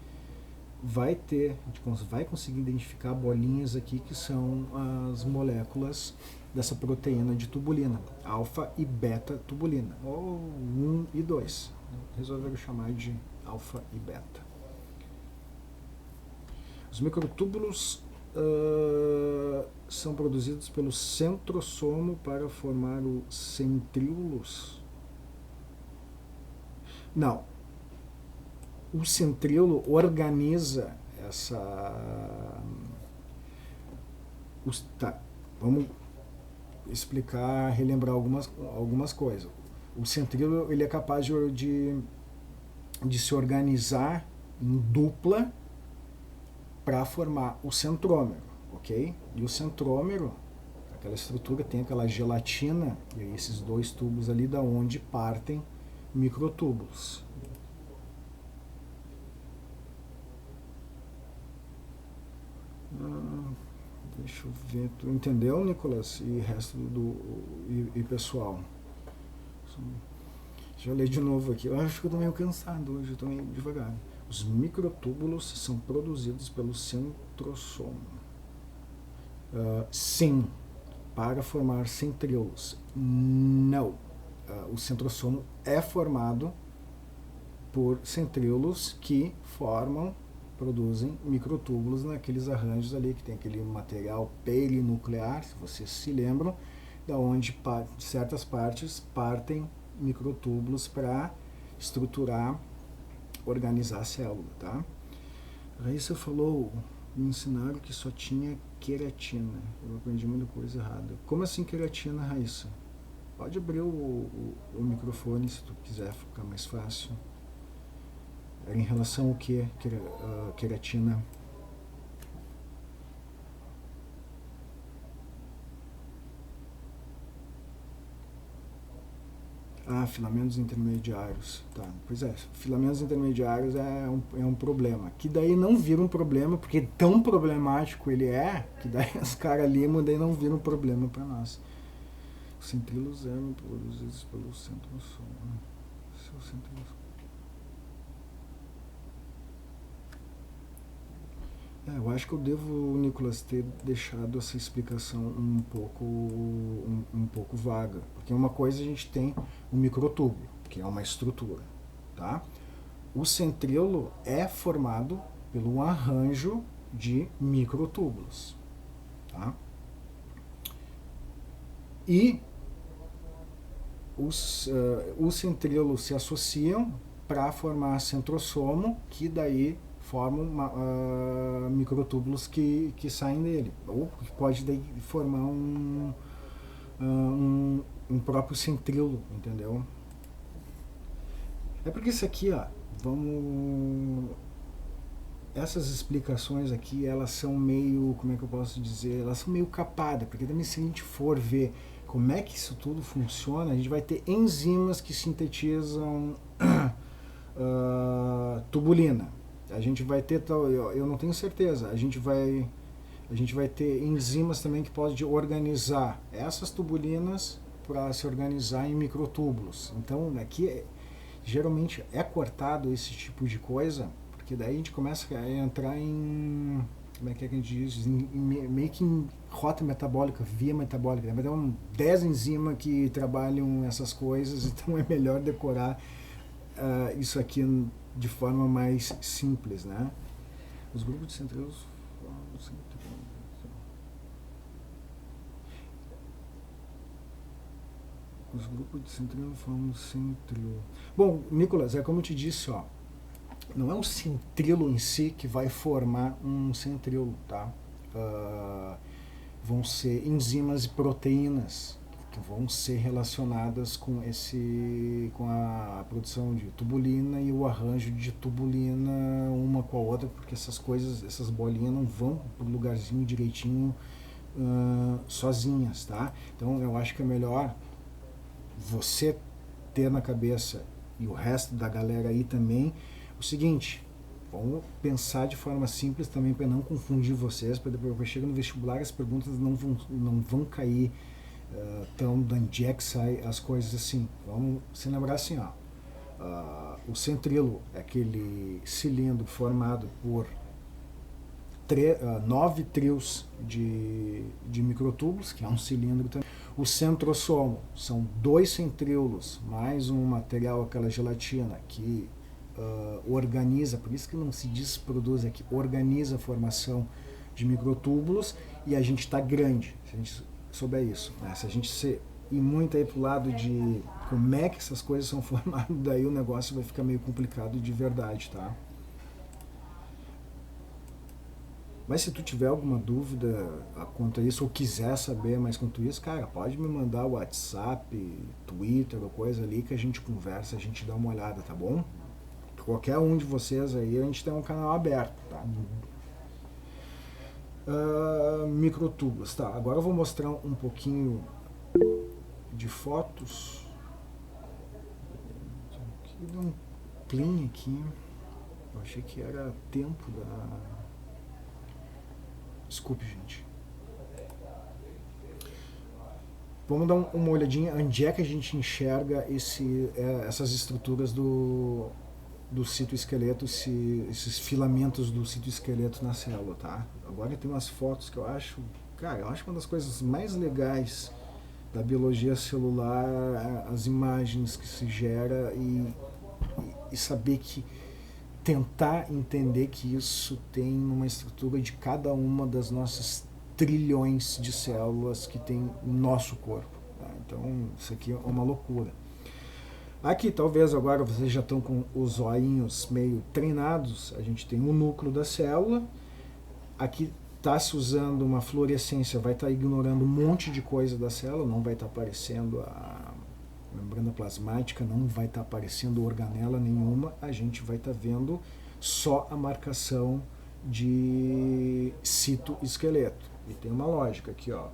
A gente vai conseguir identificar bolinhas aqui que são as moléculas dessa proteína de tubulina, alfa e beta tubulina, ou 1 e 2. Resolveram chamar de alfa e beta. Os microtúbulos são produzidos pelo centrosomo para formar o centríolos. Não. O centríolo organiza essa... vamos explicar, relembrar algumas coisas. O centríolo ele é capaz de se organizar em dupla para formar o centrômero, ok? E o centrômero, aquela estrutura tem aquela gelatina, e aí esses dois tubos ali da onde partem microtúbulos. Deixa eu ver, tu entendeu, Nicolas? E resto e pessoal? Deixa eu ler de novo aqui. Eu acho que eu tô meio cansado hoje, eu tô meio devagar. Os microtúbulos são produzidos pelo centrosomo. Sim, para formar centríolos. Não. O centrosomo é formado por centríolos que produzem microtúbulos naqueles arranjos ali que tem aquele material perinuclear, se vocês se lembram, da onde certas partes partem microtúbulos para estruturar, organizar a célula, tá? A Raíssa falou, me ensinaram que só tinha queratina. Eu aprendi muita coisa errada. Como assim queratina, Raíssa? Pode abrir o microfone se tu quiser ficar mais fácil. Era em relação ao que? Queratina. Filamentos intermediários. Tá. Pois é, filamentos intermediários é um problema. Que daí não vira um problema, porque tão problemático ele é, que daí os caras limam, daí não vira um problema para nós. Os centríolos eram produzidos pelo centrosomo. Eu acho que eu devo, Nicolas, ter deixado essa explicação um pouco vaga. Porque uma coisa a gente tem o microtúbulo, que é uma estrutura, tá? O centríolo é formado pelo arranjo de microtúbulos, tá? E os centríolos se associam para formar centrosomo, que daí formam microtúbulos que saem dele, ou que pode daí formar um próprio centríolo, entendeu? É porque isso aqui, ó, essas explicações aqui, elas são meio, como é que eu posso dizer, elas são meio capadas, porque também se a gente for ver como é que isso tudo funciona, a gente vai ter enzimas que sintetizam tubulina. A gente vai ter, eu não tenho certeza, a gente vai ter enzimas também que podem organizar essas tubulinas para se organizar em microtúbulos. Então aqui geralmente é cortado esse tipo de coisa, porque daí a gente começa a entrar em, como é que a gente diz, meio que em rota metabólica, via metabólica. Vai ter 10 enzimas que trabalham essas coisas, então é melhor decorar isso aqui de forma mais simples, né? Os grupos de centríolos formam centríolo. Bom, Nicolas, é como eu te disse, ó, não é o centríolo em si que vai formar um centríolo, tá? Vão ser enzimas e proteínas que vão ser relacionadas com a produção de tubulina e o arranjo de tubulina uma com a outra, porque essas bolinhas não vão pro lugarzinho direitinho sozinhas, tá? Então eu acho que é melhor você ter na cabeça, e o resto da galera aí também, o seguinte: vamos pensar de forma simples também para não confundir vocês, para depois chegar no vestibular as perguntas não vão cair tão de onde é que sai as coisas assim. Vamos se lembrar assim, ó, o centríolo é aquele cilindro formado por 9 trios de microtúbulos, que é um cilindro também. O centrosomo são 2 centríolos mais um material, aquela gelatina, que organiza, por isso que não se diz produz aqui, organiza a formação de microtúbulos, e a gente está grande, se a gente souber isso, né? Se a gente ir muito aí pro lado de como é que essas coisas são formadas, daí o negócio vai ficar meio complicado de verdade, tá? Mas se tu tiver alguma dúvida quanto a isso, ou quiser saber mais quanto a isso, cara, pode me mandar o WhatsApp, Twitter ou coisa ali que a gente conversa, a gente dá uma olhada, tá bom? Qualquer um de vocês aí, a gente tem um canal aberto, tá? Microtúbulos, tá? Agora eu vou mostrar um pouquinho de fotos. Deu um plim aqui. Eu achei que era tempo da... Desculpe, gente. Vamos dar uma olhadinha onde é que a gente enxerga essas estruturas do citoesqueleto, esses filamentos do citoesqueleto na célula, tá? Agora tem umas fotos que eu acho uma das coisas mais legais da biologia celular, as imagens que se gera e saber que tentar entender que isso tem uma estrutura de cada uma das nossas trilhões de células que tem no nosso corpo, tá? Então isso aqui é uma loucura. Aqui talvez agora vocês já estão com os olhinhos meio treinados, a gente tem o núcleo da célula, aqui está se usando uma fluorescência, vai estar ignorando um monte de coisa da célula, não vai estar aparecendo a membrana plasmática, não vai estar aparecendo organela nenhuma, a gente vai estar vendo só a marcação de citoesqueleto. E tem uma lógica aqui, ó,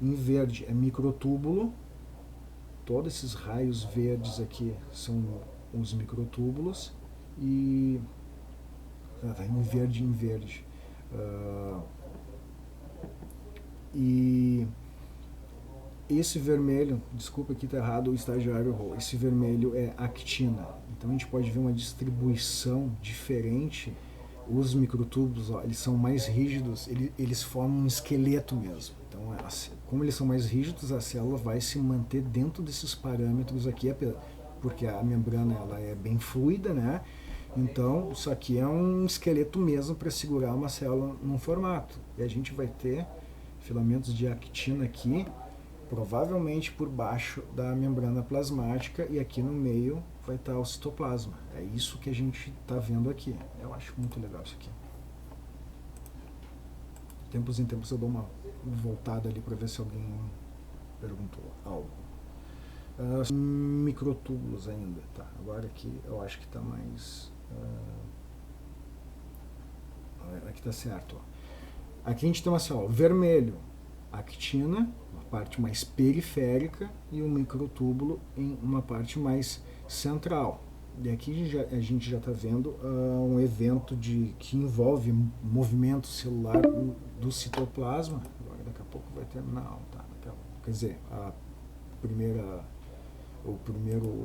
em verde é microtúbulo, todos esses raios verdes aqui são os microtúbulos, e tá em verde. E esse vermelho, desculpa aqui tá errado, o estagiário errou, esse vermelho é actina. Então a gente pode ver uma distribuição diferente. Os microtúbulos, ó, eles são mais rígidos, eles formam um esqueleto mesmo. Então, como eles são mais rígidos, a célula vai se manter dentro desses parâmetros aqui, porque a membrana ela é bem fluida, né? Então, isso aqui é um esqueleto mesmo para segurar uma célula num formato. E a gente vai ter filamentos de actina aqui, provavelmente por baixo da membrana plasmática, e aqui no meio vai estar o citoplasma. É isso que a gente está vendo aqui. Eu acho muito legal isso aqui. De tempos em tempos eu dou uma voltada ali para ver se alguém perguntou algo. Microtúbulos ainda, tá? Agora aqui eu acho que está mais... aqui está certo, ó. Aqui a gente tem assim, ó, vermelho actina, uma parte mais periférica, e um microtúbulo em uma parte mais central. E aqui a gente já está vendo um evento que envolve movimento celular do citoplasma. Agora daqui a pouco vai terminar, tá? Quer dizer, o primeiro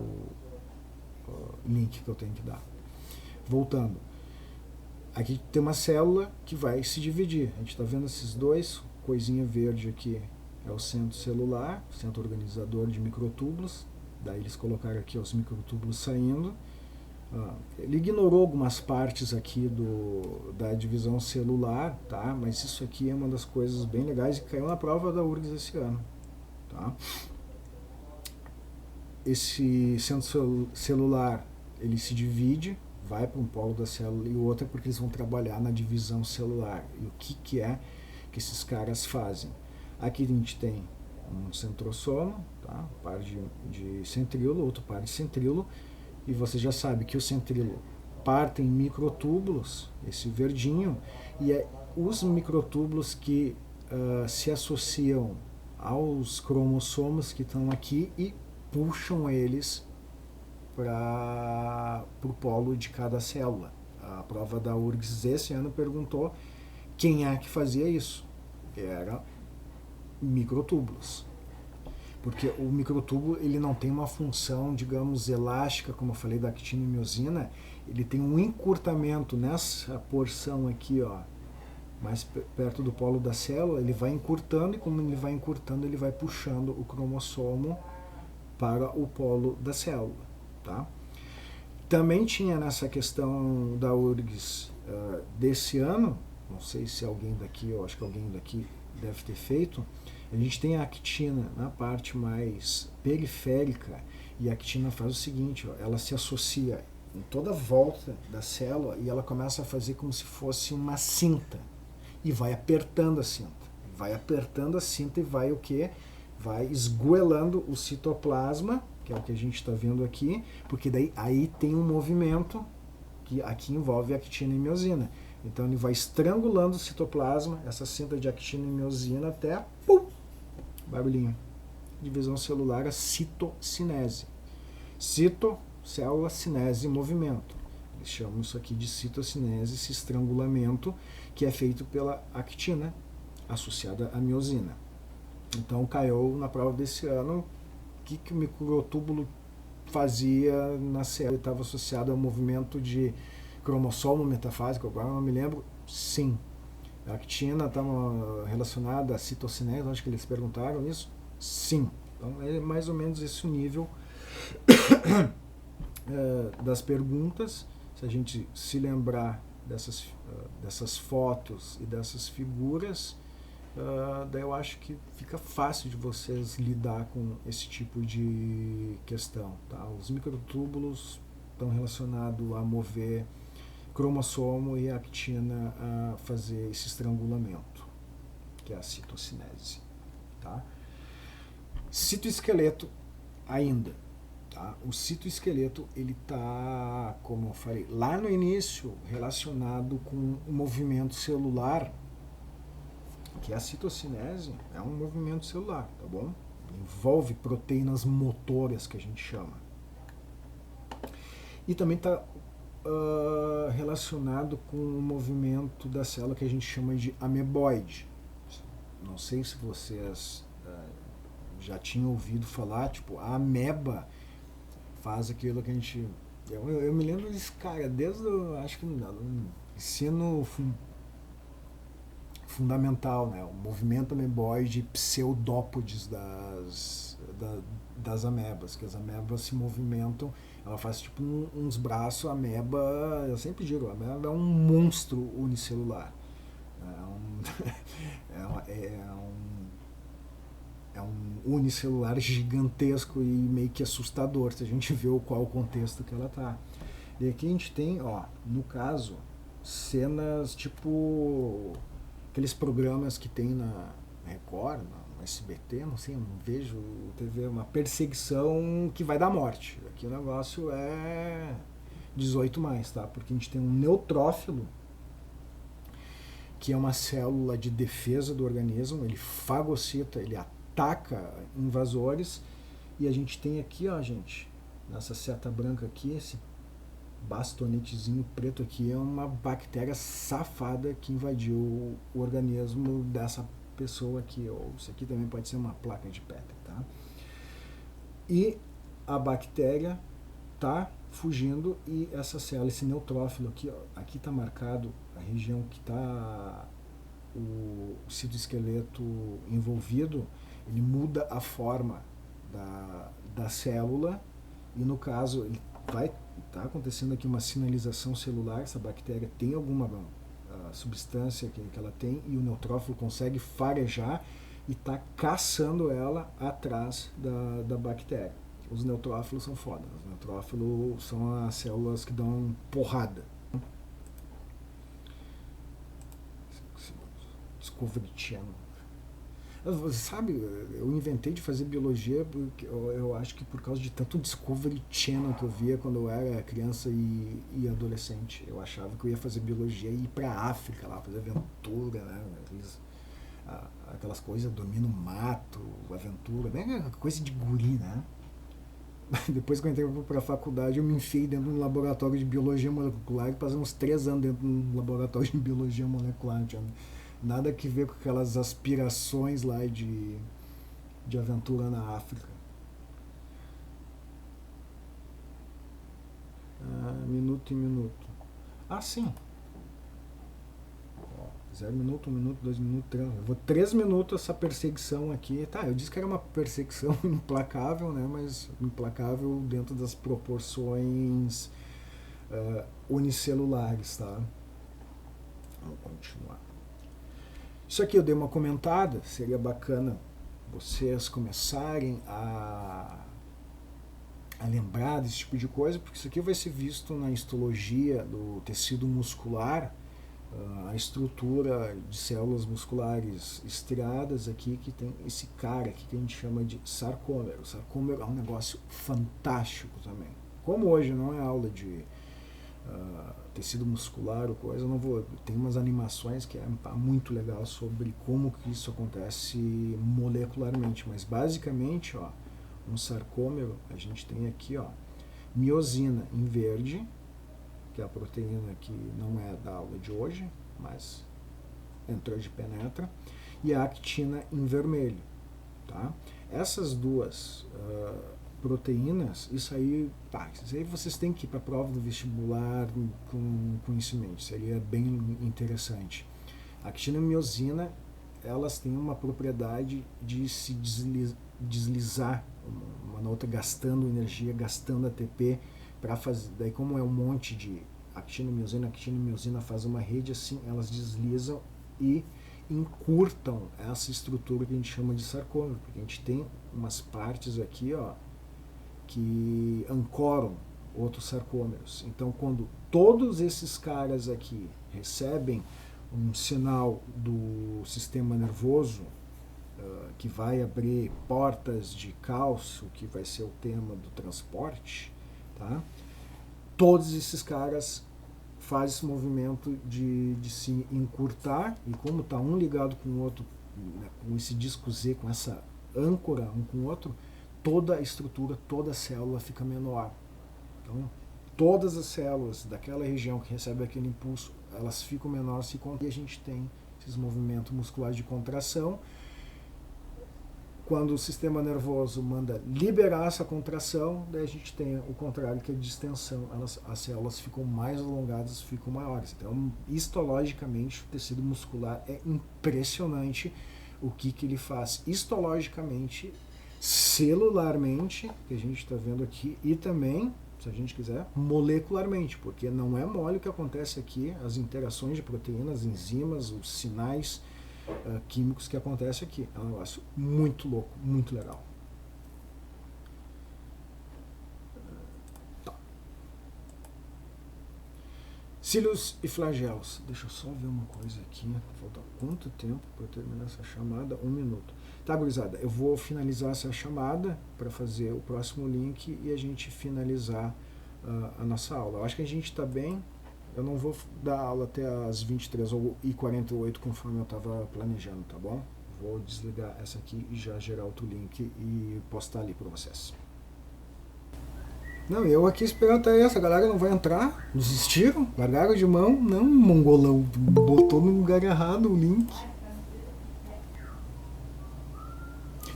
link que eu tenho que dar. Voltando, aqui tem uma célula que vai se dividir. A gente está vendo esses dois, coisinha verde aqui é o centro celular, centro organizador de microtúbulos. Daí eles colocaram aqui os microtúbulos saindo. Ele ignorou algumas partes aqui da divisão celular, tá? Mas isso aqui é uma das coisas bem legais e caiu na prova da URGS esse ano, tá? Esse centro celular, ele se divide, vai para um polo da célula e o outro, porque eles vão trabalhar na divisão celular. E o que é que esses caras fazem? Aqui a gente tem um centrossomo, tá? Um par de centríolo, outro par de centríolo, e você já sabe que o centríolo parte em microtúbulos, esse verdinho, e é os microtúbulos que se associam aos cromossomos que estão aqui e puxam eles para o polo de cada célula. A prova da URGS esse ano perguntou quem é que fazia isso. Era microtúbulos. Porque o microtúbulo, ele não tem uma função, digamos, elástica, como eu falei da actina e miosina. Ele tem um encurtamento nessa porção aqui, ó, mais perto do polo da célula. Ele vai encurtando, e como ele vai encurtando, ele vai puxando o cromossomo para o polo da célula, tá? Também tinha nessa questão da URGS desse ano, não sei se alguém daqui, eu acho que alguém daqui deve ter feito, a gente tem a actina na parte mais periférica, e a actina faz o seguinte, ó, ela se associa em toda a volta da célula e ela começa a fazer como se fosse uma cinta, e vai apertando a cinta, e vai o quê? Vai esgoelando o citoplasma, que é o que a gente está vendo aqui, porque daí aí tem um movimento que aqui envolve actina e miosina. Então ele vai estrangulando o citoplasma, essa cinta de actina e miosina, até pum, barulhinho. Divisão celular, a citocinese. Cito, célula, cinese, movimento. Eles chamam isso aqui de citocinese, esse estrangulamento que é feito pela actina associada à miosina. Então caiu na prova desse ano o que o microtúbulo fazia na célula. Ele estava associado ao movimento de cromossomo metafásico, agora não me lembro. Sim. A actina estava relacionada à citocinese, acho que eles perguntaram isso. Sim. Então é mais ou menos esse o nível das perguntas. Se a gente se lembrar dessas fotos e dessas figuras, daí eu acho que fica fácil de vocês lidar com esse tipo de questão, tá? Os microtúbulos estão relacionados a mover cromossomo e a actina a fazer esse estrangulamento, que é a citocinese, tá? Citoesqueleto ainda, tá? O citoesqueleto, ele tá, como eu falei, lá no início, relacionado com o movimento celular, que a citocinese é um movimento celular, tá bom? Envolve proteínas motoras, que a gente chama. E também está relacionado com o movimento da célula que a gente chama de ameboide. Não sei se vocês já tinham ouvido falar, tipo, a ameba faz aquilo que a gente... Eu me lembro desse cara, desde, acho que no ensino fundamental, né? O movimento ameboide pseudópodes das amebas, que as amebas se movimentam, ela faz tipo uns braços, a ameba, eu sempre digo, a ameba é um monstro unicelular, é um unicelular gigantesco e meio que assustador, se a gente vê qual o contexto que ela tá. E aqui a gente tem, ó, no caso, cenas tipo aqueles programas que tem na Record, no SBT, não sei, eu não vejo TV, uma perseguição que vai dar morte. Aqui o negócio é 18+, tá? Porque a gente tem um neutrófilo que é uma célula de defesa do organismo, ele fagocita, ele ataca invasores, e a gente tem aqui, ó, gente, nessa seta branca aqui, esse bastonetezinho preto aqui é uma bactéria safada que invadiu o organismo dessa pessoa aqui, ou isso aqui também pode ser uma placa de Petri, tá? E a bactéria tá fugindo e essa célula, esse neutrófilo aqui, ó, aqui tá marcado a região que tá o citoesqueleto envolvido, ele muda a forma da célula e no caso ele tá acontecendo aqui uma sinalização celular, essa bactéria tem alguma substância que ela tem e o neutrófilo consegue farejar e está caçando ela atrás da bactéria. Os neutrófilos são foda, os neutrófilos são as células que dão porrada. Discovery Channel. Sabe, eu inventei de fazer biologia porque eu acho que por causa de tanto Discovery Channel que eu via quando eu era criança e adolescente. Eu achava que eu ia fazer biologia e ir pra África lá, fazer aventura, né? Aquelas coisas, dormir no mato, aventura, né? Coisa de guri, né? Depois que eu entrei pra faculdade, eu me enfiei dentro de um laboratório de biologia molecular e passei uns 3 anos dentro de um laboratório de biologia molecular. Não tinha nada a ver com aquelas aspirações lá de aventura na África. Minuto em minuto. Sim. 0 minuto, 1 minuto, 2 minutos, 3. Eu vou 3 minutos essa perseguição aqui. Tá, eu disse que era uma perseguição implacável, né? Mas implacável dentro das proporções unicelulares, tá? Vamos continuar. Isso aqui eu dei uma comentada, seria bacana vocês começarem a lembrar desse tipo de coisa, porque isso aqui vai ser visto na histologia do tecido muscular, a estrutura de células musculares estriadas aqui, que tem esse cara aqui que a gente chama de sarcômero. O sarcômero é um negócio fantástico também. Como hoje não é aula de tecido muscular ou coisa, eu não vou. Tem umas animações que é muito legal sobre como que isso acontece molecularmente, mas basicamente, ó, um sarcômero, a gente tem aqui, ó, miosina em verde, que é a proteína que não é da aula de hoje, mas entrou de penetra, e a actina em vermelho, tá? Essas duas proteínas, isso aí vocês têm que ir para a prova do vestibular com conhecimento, seria bem interessante. A actina e a miosina, elas têm uma propriedade de se deslizar uma na outra, gastando energia, gastando ATP, para fazer, daí como é um monte de actina e miosina faz uma rede assim, elas deslizam e encurtam essa estrutura que a gente chama de sarcômero, porque a gente tem umas partes aqui, ó, que ancoram outros sarcômeros. Então, quando todos esses caras aqui recebem um sinal do sistema nervoso, que vai abrir portas de cálcio, que vai ser o tema do transporte, tá? Todos esses caras fazem esse movimento de se encurtar, e como está um ligado com o outro, né, com esse disco Z, com essa âncora um com o outro, toda a estrutura, toda a célula fica menor. Então, todas as células daquela região que recebe aquele impulso, elas ficam menores, e a gente tem esses movimentos musculares de contração. Quando o sistema nervoso manda liberar essa contração, daí a gente tem o contrário, que é a distensão. As células ficam mais alongadas, ficam maiores. Então, histologicamente, o tecido muscular é impressionante o que ele faz histologicamente, celularmente, que a gente está vendo aqui, e também, se a gente quiser, molecularmente, porque não é mole o que acontece aqui, as interações de proteínas, enzimas, os sinais químicos que acontecem aqui. É um negócio muito louco, muito legal. Tá. Cílios e flagelos. Deixa eu só ver uma coisa aqui. Falta quanto tempo para eu terminar essa chamada? 1 minuto. Tá, gurizada, eu vou finalizar essa chamada para fazer o próximo link e a gente finalizar a nossa aula. Eu acho que a gente está bem Eu não vou dar aula até as 23h48 conforme eu estava planejando, tá bom? Vou desligar essa aqui e já gerar outro link e postar ali para vocês. Não, eu aqui esperando até essa, a galera não vai entrar, desistiram, largaram de mão, não, mongolão, botou no lugar errado o link.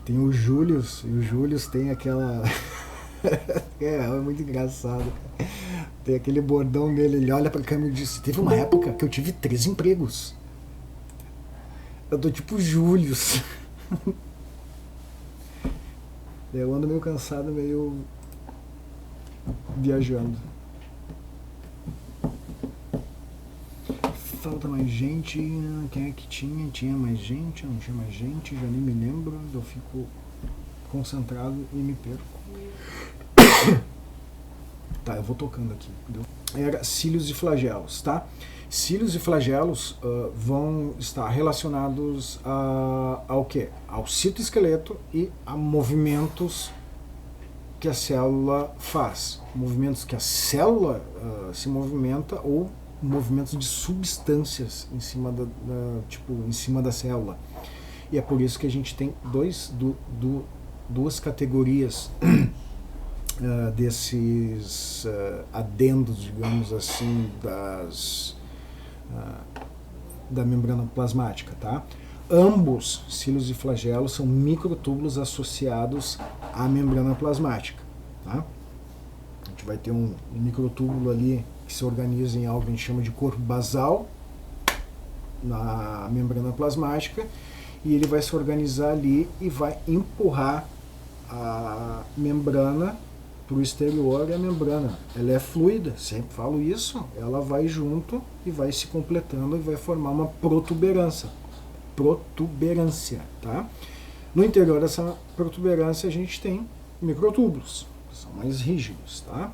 Tem o Július, e o Július tem aquela... é muito engraçado, cara. Tem aquele bordão dele, ele olha pra câmera e diz, teve uma época que eu tive 3 empregos. Eu tô tipo Július. Eu ando meio cansado, meio viajando. Falta mais gente. Quem é que tinha? Tinha mais gente? Não tinha mais gente? Já nem me lembro. Eu fico concentrado e me perco. Tá, eu vou tocando aqui. Entendeu? Era cílios e flagelos, tá? Cílios e flagelos vão estar relacionados ao quê? Ao citoesqueleto e a movimentos que a célula faz. Movimentos que a célula se movimenta ou movimentos de substâncias em cima em cima da célula. E é por isso que a gente tem duas categorias desses adendos, digamos assim, da membrana plasmática, tá? Ambos, cílios e flagelos, são microtúbulos associados à membrana plasmática, tá? A gente vai ter um microtúbulo ali que se organiza em algo que a gente chama de corpo basal na membrana plasmática, e ele vai se organizar ali e vai empurrar a membrana para o exterior. E a membrana, ela é fluida, sempre falo isso, ela vai junto e vai se completando e vai formar uma protuberância, tá? No interior dessa protuberância a gente tem microtúbulos, que são mais rígidos, tá?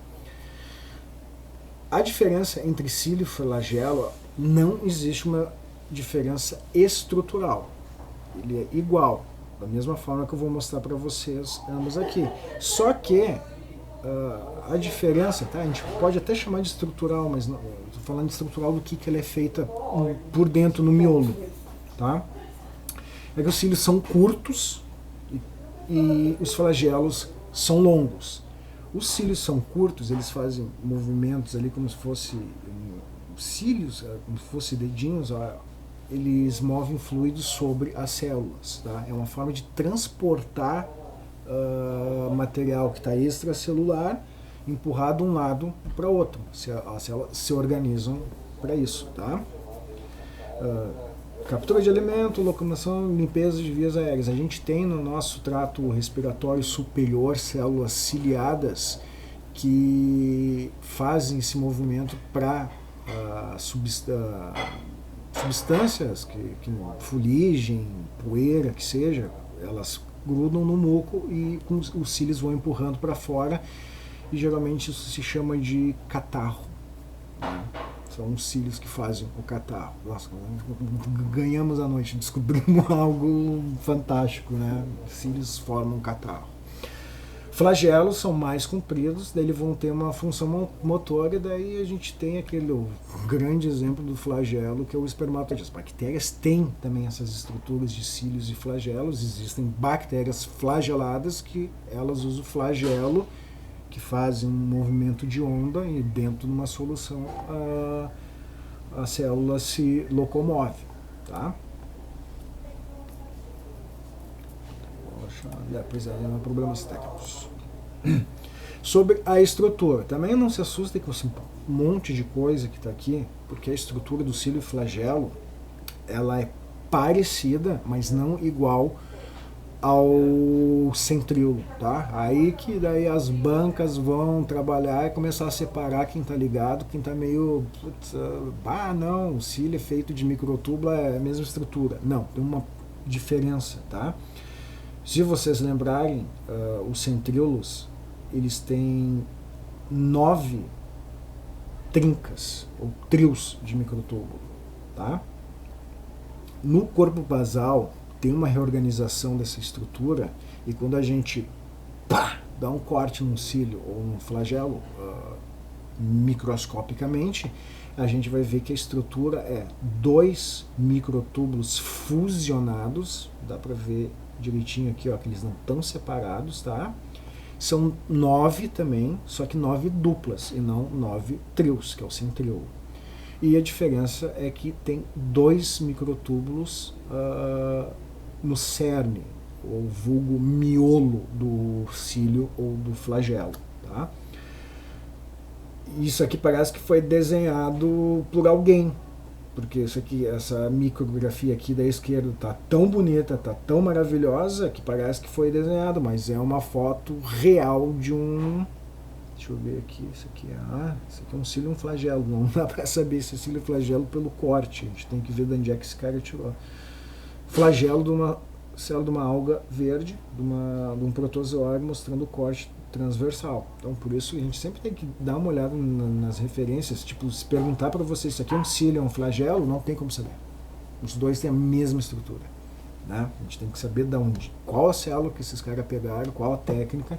A diferença entre cílio e flagelo, não existe uma diferença estrutural. Ele é igual, da mesma forma que eu vou mostrar para vocês ambos aqui. Só que a diferença, tá? A gente pode até chamar de estrutural, mas não, estou falando de estrutural do que ela é feita por dentro no miolo, tá? É que os cílios são curtos e os flagelos são longos. Os cílios são curtos, eles fazem movimentos ali como se fosse cílios, como se fossem dedinhos, eles movem fluidos sobre as células, tá? É uma forma de transportar material que está extracelular, empurrar de um lado para o outro. As células se organizam para isso, tá? Captura de alimento, locomoção, limpeza de vias aéreas. A gente tem no nosso trato respiratório superior células ciliadas que fazem esse movimento para substâncias, que fuligem, poeira, que seja, elas grudam no muco e os cílios vão empurrando para fora, e geralmente isso se chama de catarro, né? São os cílios que fazem o catarro. Nossa, ganhamos a noite, descobrimos algo fantástico, né? Cílios formam catarro. Flagelos são mais compridos, daí eles vão ter uma função motora, e daí a gente tem aquele grande exemplo do flagelo, que é o espermatozoide. As bactérias têm também essas estruturas de cílios e flagelos. Existem bactérias flageladas que elas usam o flagelo, que fazem um movimento de onda, e dentro de uma solução a célula se locomove, tá? Pois é, não há problemas técnicos. Sobre a estrutura, também não se assustem com esse monte de coisa que está aqui, porque a estrutura do cílio e flagelo, ela é parecida, mas não igual ao centríolo, tá? Aí que daí as bancas vão trabalhar e começar a separar quem tá ligado, quem tá meio... não, o cílio é feito de microtúbulo, é a mesma estrutura. Não, tem uma diferença, tá? Se vocês lembrarem, os centríolos, eles têm 9 trincas, ou trios de microtúbulo, tá? No corpo basal, tem uma reorganização dessa estrutura, e quando a gente dá um corte num cílio ou num flagelo, microscopicamente, a gente vai ver que a estrutura é 2 microtúbulos fusionados, dá para ver direitinho aqui, ó, que eles não estão separados, tá? São 9 também, só que 9 duplas e não 9 trios, que é o centríolo. E a diferença é que tem 2 microtúbulos no cerne, ou vulgo miolo do cílio ou do flagelo, tá? Isso aqui parece que foi desenhado por alguém, porque isso aqui, essa micrografia aqui da esquerda tá tão bonita, tá tão maravilhosa que parece que foi desenhado, mas é uma foto real de um... Deixa eu ver aqui, isso aqui é um cílio e um flagelo, não dá para saber se é cílio e flagelo pelo corte, a gente tem que ver de onde é que esse cara tirou. Flagelo de uma célula de uma alga verde, de um protozoário mostrando o corte transversal. Então, por isso, a gente sempre tem que dar uma olhada nas referências, tipo, se perguntar para você se aqui é um cílio ou um flagelo, não tem como saber. Os dois têm a mesma estrutura, né? A gente tem que saber de onde, qual a célula que esses caras pegaram, qual a técnica.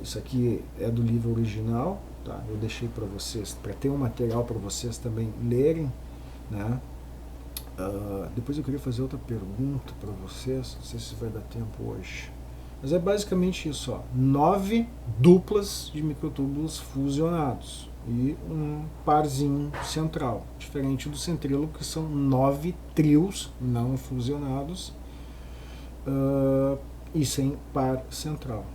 Isso aqui é do livro original, tá? Eu deixei para vocês, para ter um material para vocês também lerem, né? Depois eu queria fazer outra pergunta para vocês, não sei se vai dar tempo hoje. Mas é basicamente isso, ó, 9 duplas de microtúbulos fusionados e um parzinho central, diferente do centríolo, que são 9 trios não fusionados e sem par central.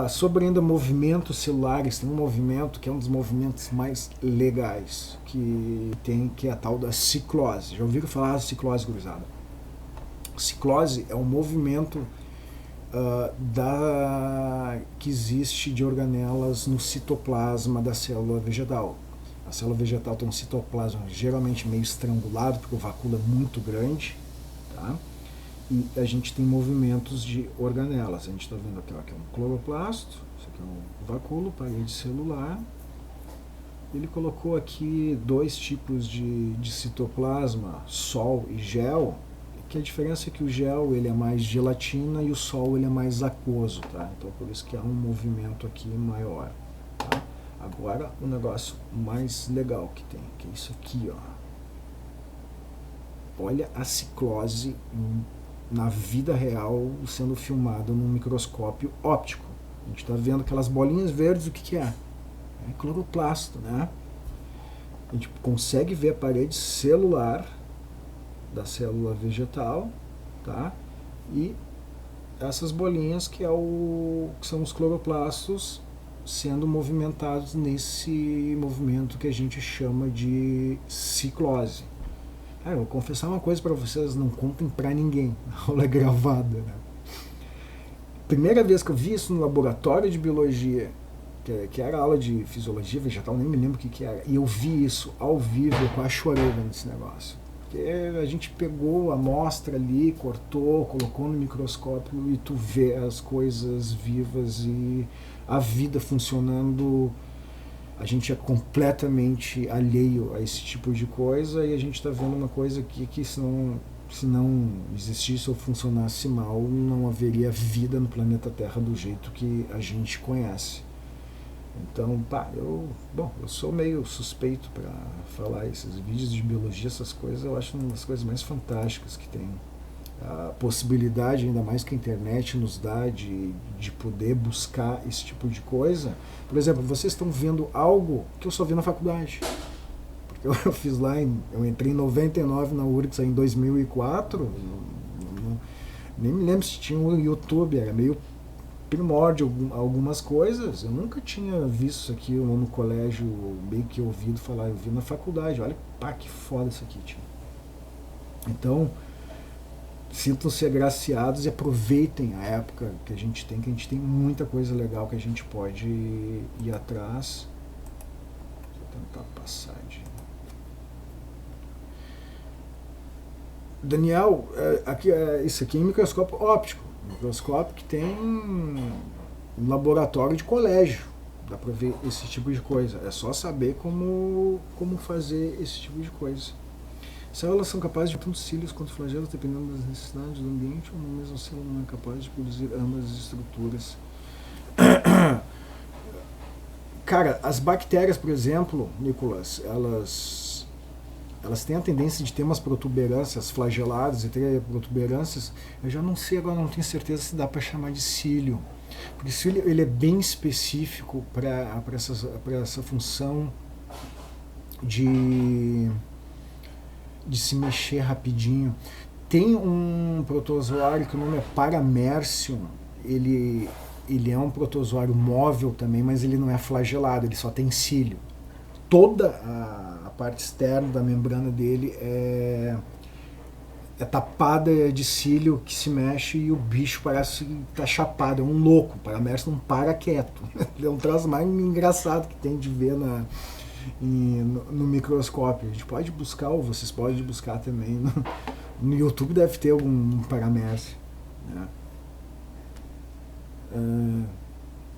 Sobre ainda movimentos celulares, tem um movimento que é um dos movimentos mais legais, que é a tal da ciclose. Já ouviram falar da ciclose, gurizada? Ciclose é um movimento que existe de organelas no citoplasma da célula vegetal. A célula vegetal tem um citoplasma geralmente meio estrangulado, porque o vacúolo é muito grande, tá? E a gente tem movimentos de organelas. A gente está vendo aqui, ó, que é um cloroplasto, isso aqui é um vacúolo, parede celular. Ele colocou aqui 2 tipos de citoplasma, sol e gel, que a diferença é que o gel ele é mais gelatina e o sol ele é mais aquoso, tá? Então por isso que há um movimento aqui maior, tá? Agora o negócio mais legal que tem, que é isso aqui, ó. Olha a ciclose na vida real sendo filmada num microscópio óptico. A gente está vendo aquelas bolinhas verdes, o que é? É cloroplasto, né? A gente consegue ver a parede celular da célula vegetal, tá? E essas bolinhas que são os cloroplastos sendo movimentados nesse movimento que a gente chama de ciclose. Eu vou confessar uma coisa para vocês, não contem para ninguém, a aula é gravada, né? Primeira vez que eu vi isso no laboratório de biologia, que era aula de fisiologia vegetal, nem me lembro o que era, e eu vi isso ao vivo, eu quase chorei vendo esse negócio. Porque a gente pegou a amostra ali, cortou, colocou no microscópio e tu vê as coisas vivas e a vida funcionando. A gente é completamente alheio a esse tipo de coisa e a gente está vendo uma coisa que se não existisse ou funcionasse mal, não haveria vida no planeta Terra do jeito que a gente conhece. Então, eu sou meio suspeito para falar esses vídeos de biologia, essas coisas, eu acho uma das coisas mais fantásticas que tem. A possibilidade, ainda mais que a internet nos dá, de poder buscar esse tipo de coisa. Por exemplo, vocês estão vendo algo que eu só vi na faculdade. Porque eu fiz lá, eu entrei em 99 na URGS em 2004, nem me lembro se tinha um YouTube, era meio primórdio algumas coisas. Eu nunca tinha visto isso aqui no colégio, meio que ouvido falar, eu vi na faculdade. Olha, que foda isso aqui, tio. Então, sintam-se agraciados e aproveitem a época que a gente tem muita coisa legal que a gente pode ir atrás. Vou tentar passar de... Daniel, isso aqui é um microscópio óptico, microscópio que tem um laboratório de colégio, dá para ver esse tipo de coisa, é só saber como fazer esse tipo de coisa. Células são capazes de tanto cílios quanto flagelos, dependendo das necessidades do ambiente, ou uma mesma célula não é capaz de produzir ambas as estruturas. Cara, as bactérias, por exemplo, Nicolas, elas têm a tendência de ter umas protuberâncias flageladas e ter protuberâncias. Eu já não sei agora, não tenho certeza se dá para chamar de cílio. Porque o cílio ele é bem específico para essa função de se mexer rapidinho. Tem um protozoário que o nome é Paramercium. Ele é um protozoário móvel também, mas ele não é flagelado, ele só tem cílio. Toda a parte externa da membrana dele é tapada de cílio que se mexe e o bicho parece estar chapado, é um louco. O Paramercium não para quieto. Ele é um troço mais engraçado que tem de ver no microscópio. A gente pode buscar, ou vocês podem buscar também. No YouTube deve ter algum Paramercium, né?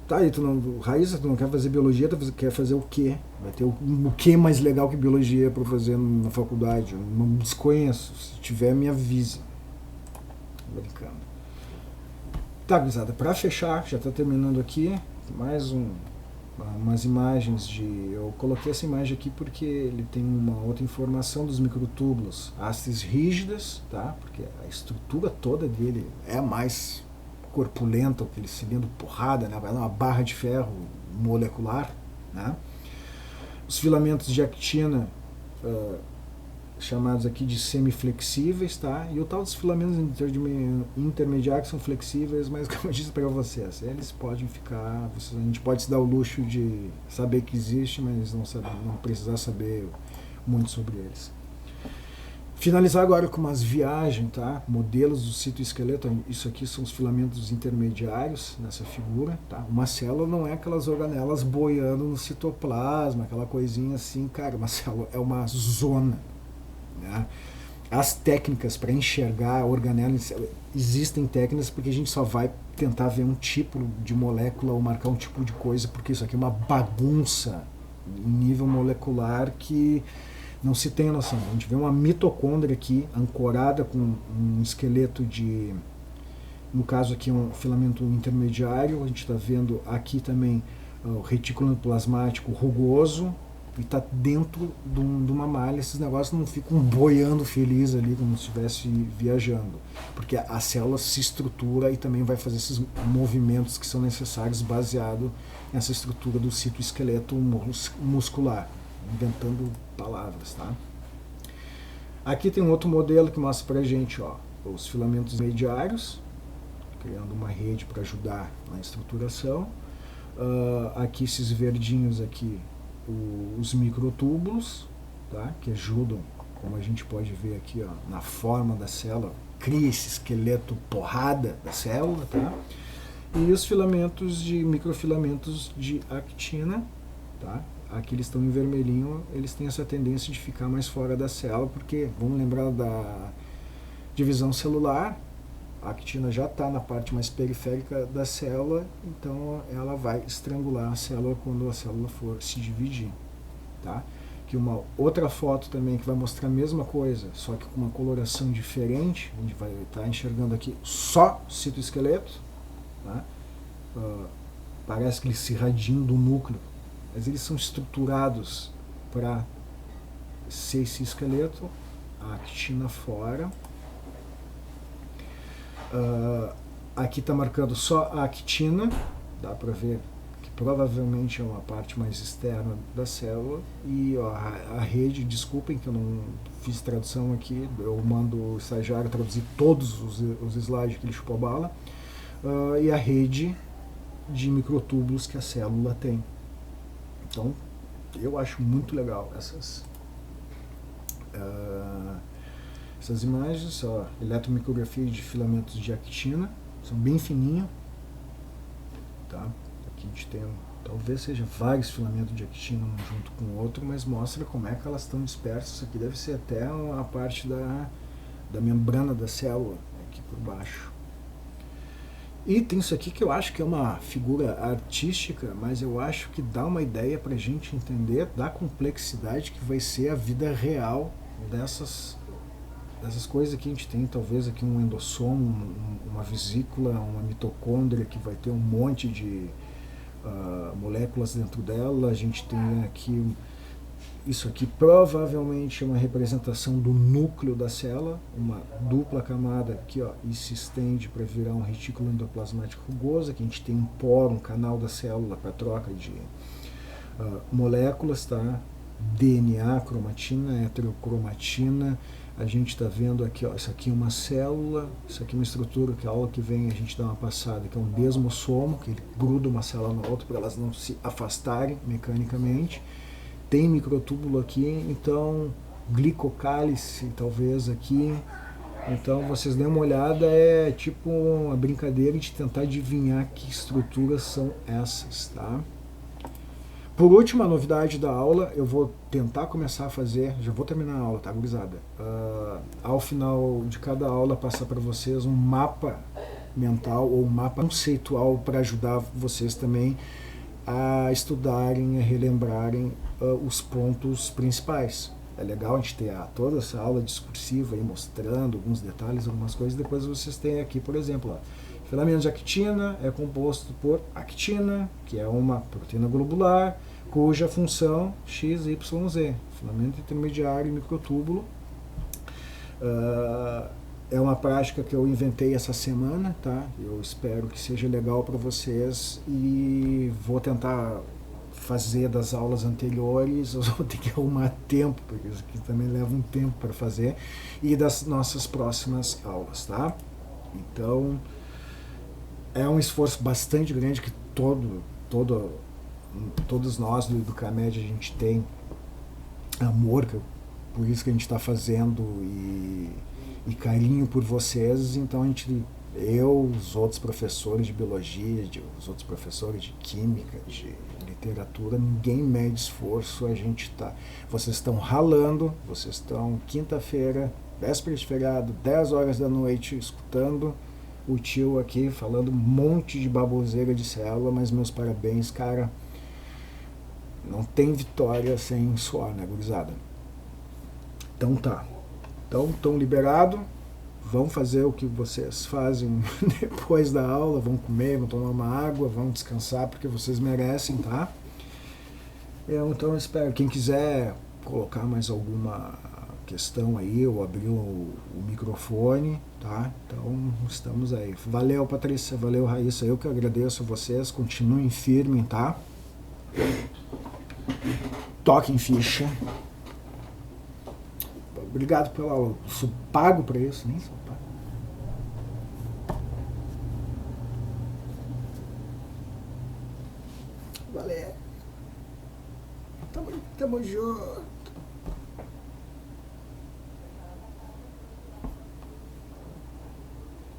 Tá aí, Raíssa, tu não quer fazer biologia, tu quer fazer o quê? Vai ter o que mais legal que biologia para fazer na faculdade? Eu não desconheço. Se tiver, me avise. Brincando. Tá, gurizada, para fechar, já tá terminando aqui, mais umas imagens eu coloquei essa imagem aqui porque ele tem uma outra informação dos microtúbulos, hastes rígidas, tá? Porque a estrutura toda dele é mais corpulenta, aquele cilindro porrada, né? Vai dar uma barra de ferro molecular, né? Os filamentos de actina, chamados aqui de semiflexíveis, tá? E o tal dos filamentos intermediários são flexíveis, mas como eu disse para vocês, eles podem ficar, a gente pode se dar o luxo de saber que existe, mas não precisar saber muito sobre eles. Finalizar agora com umas viagens, tá? Modelos do citoesqueleto. Isso aqui são os filamentos intermediários nessa figura, tá? Uma célula não é aquelas organelas boiando no citoplasma, aquela coisinha assim, cara. Uma célula é uma zona, né? As técnicas para enxergar organelas, existem técnicas porque a gente só vai tentar ver um tipo de molécula ou marcar um tipo de coisa, porque isso aqui é uma bagunça em nível molecular que não se tem noção. A gente vê uma mitocôndria aqui, ancorada com um esqueleto no caso aqui um filamento intermediário. A gente está vendo aqui também o retículo plasmático rugoso, e está dentro de uma malha. Esses negócios não ficam boiando feliz ali, como se estivesse viajando. Porque a célula se estrutura e também vai fazer esses movimentos que são necessários baseado nessa estrutura do citoesqueleto muscular. Inventando palavras, tá? Aqui tem um outro modelo que mostra pra gente, ó, os filamentos mediários, criando uma rede para ajudar na estruturação. Aqui esses verdinhos aqui, os microtúbulos, tá? Que ajudam, como a gente pode ver aqui, ó, na forma da célula, cria esse esqueleto porrada da célula, tá? E os microfilamentos de actina, tá? Aqui eles estão em vermelhinho, eles têm essa tendência de ficar mais fora da célula, porque, vamos lembrar da divisão celular, a actina já está na parte mais periférica da célula, então ela vai estrangular a célula quando a célula for se dividir, tá? Aqui uma outra foto também que vai mostrar a mesma coisa, só que com uma coloração diferente. A gente vai estar enxergando aqui só citoesqueleto, tá? Parece que eles se irradiam do núcleo, mas eles são estruturados para ser esse esqueleto, a actina fora. Aqui está marcando só a actina, dá para ver que provavelmente é uma parte mais externa da célula. E ó, a rede, desculpem que eu não fiz tradução aqui, eu mando o estagiário traduzir todos os slides que ele chupou a bala. E a rede de microtúbulos que a célula tem. Então, eu acho muito legal essas imagens, ó, eletromicrografia de filamentos de actina, são bem fininhos, tá? Aqui a gente tem, talvez seja vários filamentos de actina um junto com o outro, mas mostra como é que elas estão dispersas. Isso aqui deve ser até a parte da membrana da célula, aqui por baixo. E tem isso aqui que eu acho que é uma figura artística, mas eu acho que dá uma ideia para a gente entender da complexidade que vai ser a vida real dessas coisas que a gente tem. Talvez aqui um endossomo, uma vesícula, uma mitocôndria que vai ter um monte de moléculas dentro dela. A gente tem aqui, isso aqui provavelmente é uma representação do núcleo da célula, uma dupla camada aqui, ó, e se estende para virar um retículo endoplasmático rugoso. Aqui a gente tem um poro, um canal da célula para troca de moléculas, tá? DNA, cromatina, heterocromatina. A gente está vendo aqui, ó, isso aqui é uma célula, isso aqui é uma estrutura que a aula que vem a gente dá uma passada, que é um desmossomo, que ele gruda uma célula na outra para elas não se afastarem mecanicamente. Tem microtúbulo aqui, então glicocálice talvez aqui. Então vocês dêem uma olhada, é tipo uma brincadeira de tentar adivinhar que estruturas são essas, tá? Por último, a novidade da aula, eu vou tentar começar a fazer, já vou terminar a aula, tá, gurizada? Ao final de cada aula, passar para vocês um mapa mental ou um mapa conceitual para ajudar vocês também a estudarem, a relembrarem os pontos principais. É legal a gente ter toda essa aula discursiva aí mostrando alguns detalhes, algumas coisas, depois vocês têm aqui, por exemplo, filamento de actina é composto por actina, que é uma proteína globular, cuja função XYZ, filamento intermediário e microtúbulo. É uma prática que eu inventei essa semana, tá? Eu espero que seja legal para vocês e vou tentar fazer das aulas anteriores, eu vou ter que arrumar tempo, porque isso aqui também leva um tempo para fazer, e das nossas próximas aulas, tá? Então, é um esforço bastante grande que todos nós do Educamed a gente tem amor, por isso que a gente está fazendo, e carinho por vocês. Então eu, os outros professores de biologia, os outros professores de química, de literatura, ninguém mede esforço, vocês estão ralando, vocês estão quinta-feira, véspera de feriado, 10 horas da noite, escutando o tio aqui falando um monte de baboseira de célula, mas meus parabéns, cara. Não tem vitória sem suor, né, gurizada? Então tá. Então, estão liberados. Vão fazer o que vocês fazem depois da aula. Vão comer, vão tomar uma água, vão descansar, porque vocês merecem, tá? Então, eu espero. Quem quiser colocar mais alguma questão aí, ou abrir o microfone, tá? Então, estamos aí. Valeu, Patrícia. Valeu, Raíssa. Eu que agradeço a vocês. Continuem firmes, tá? Toquem ficha. Obrigado pela aula. Sou pago para isso, nem sou pago. Valeu. Tamo junto.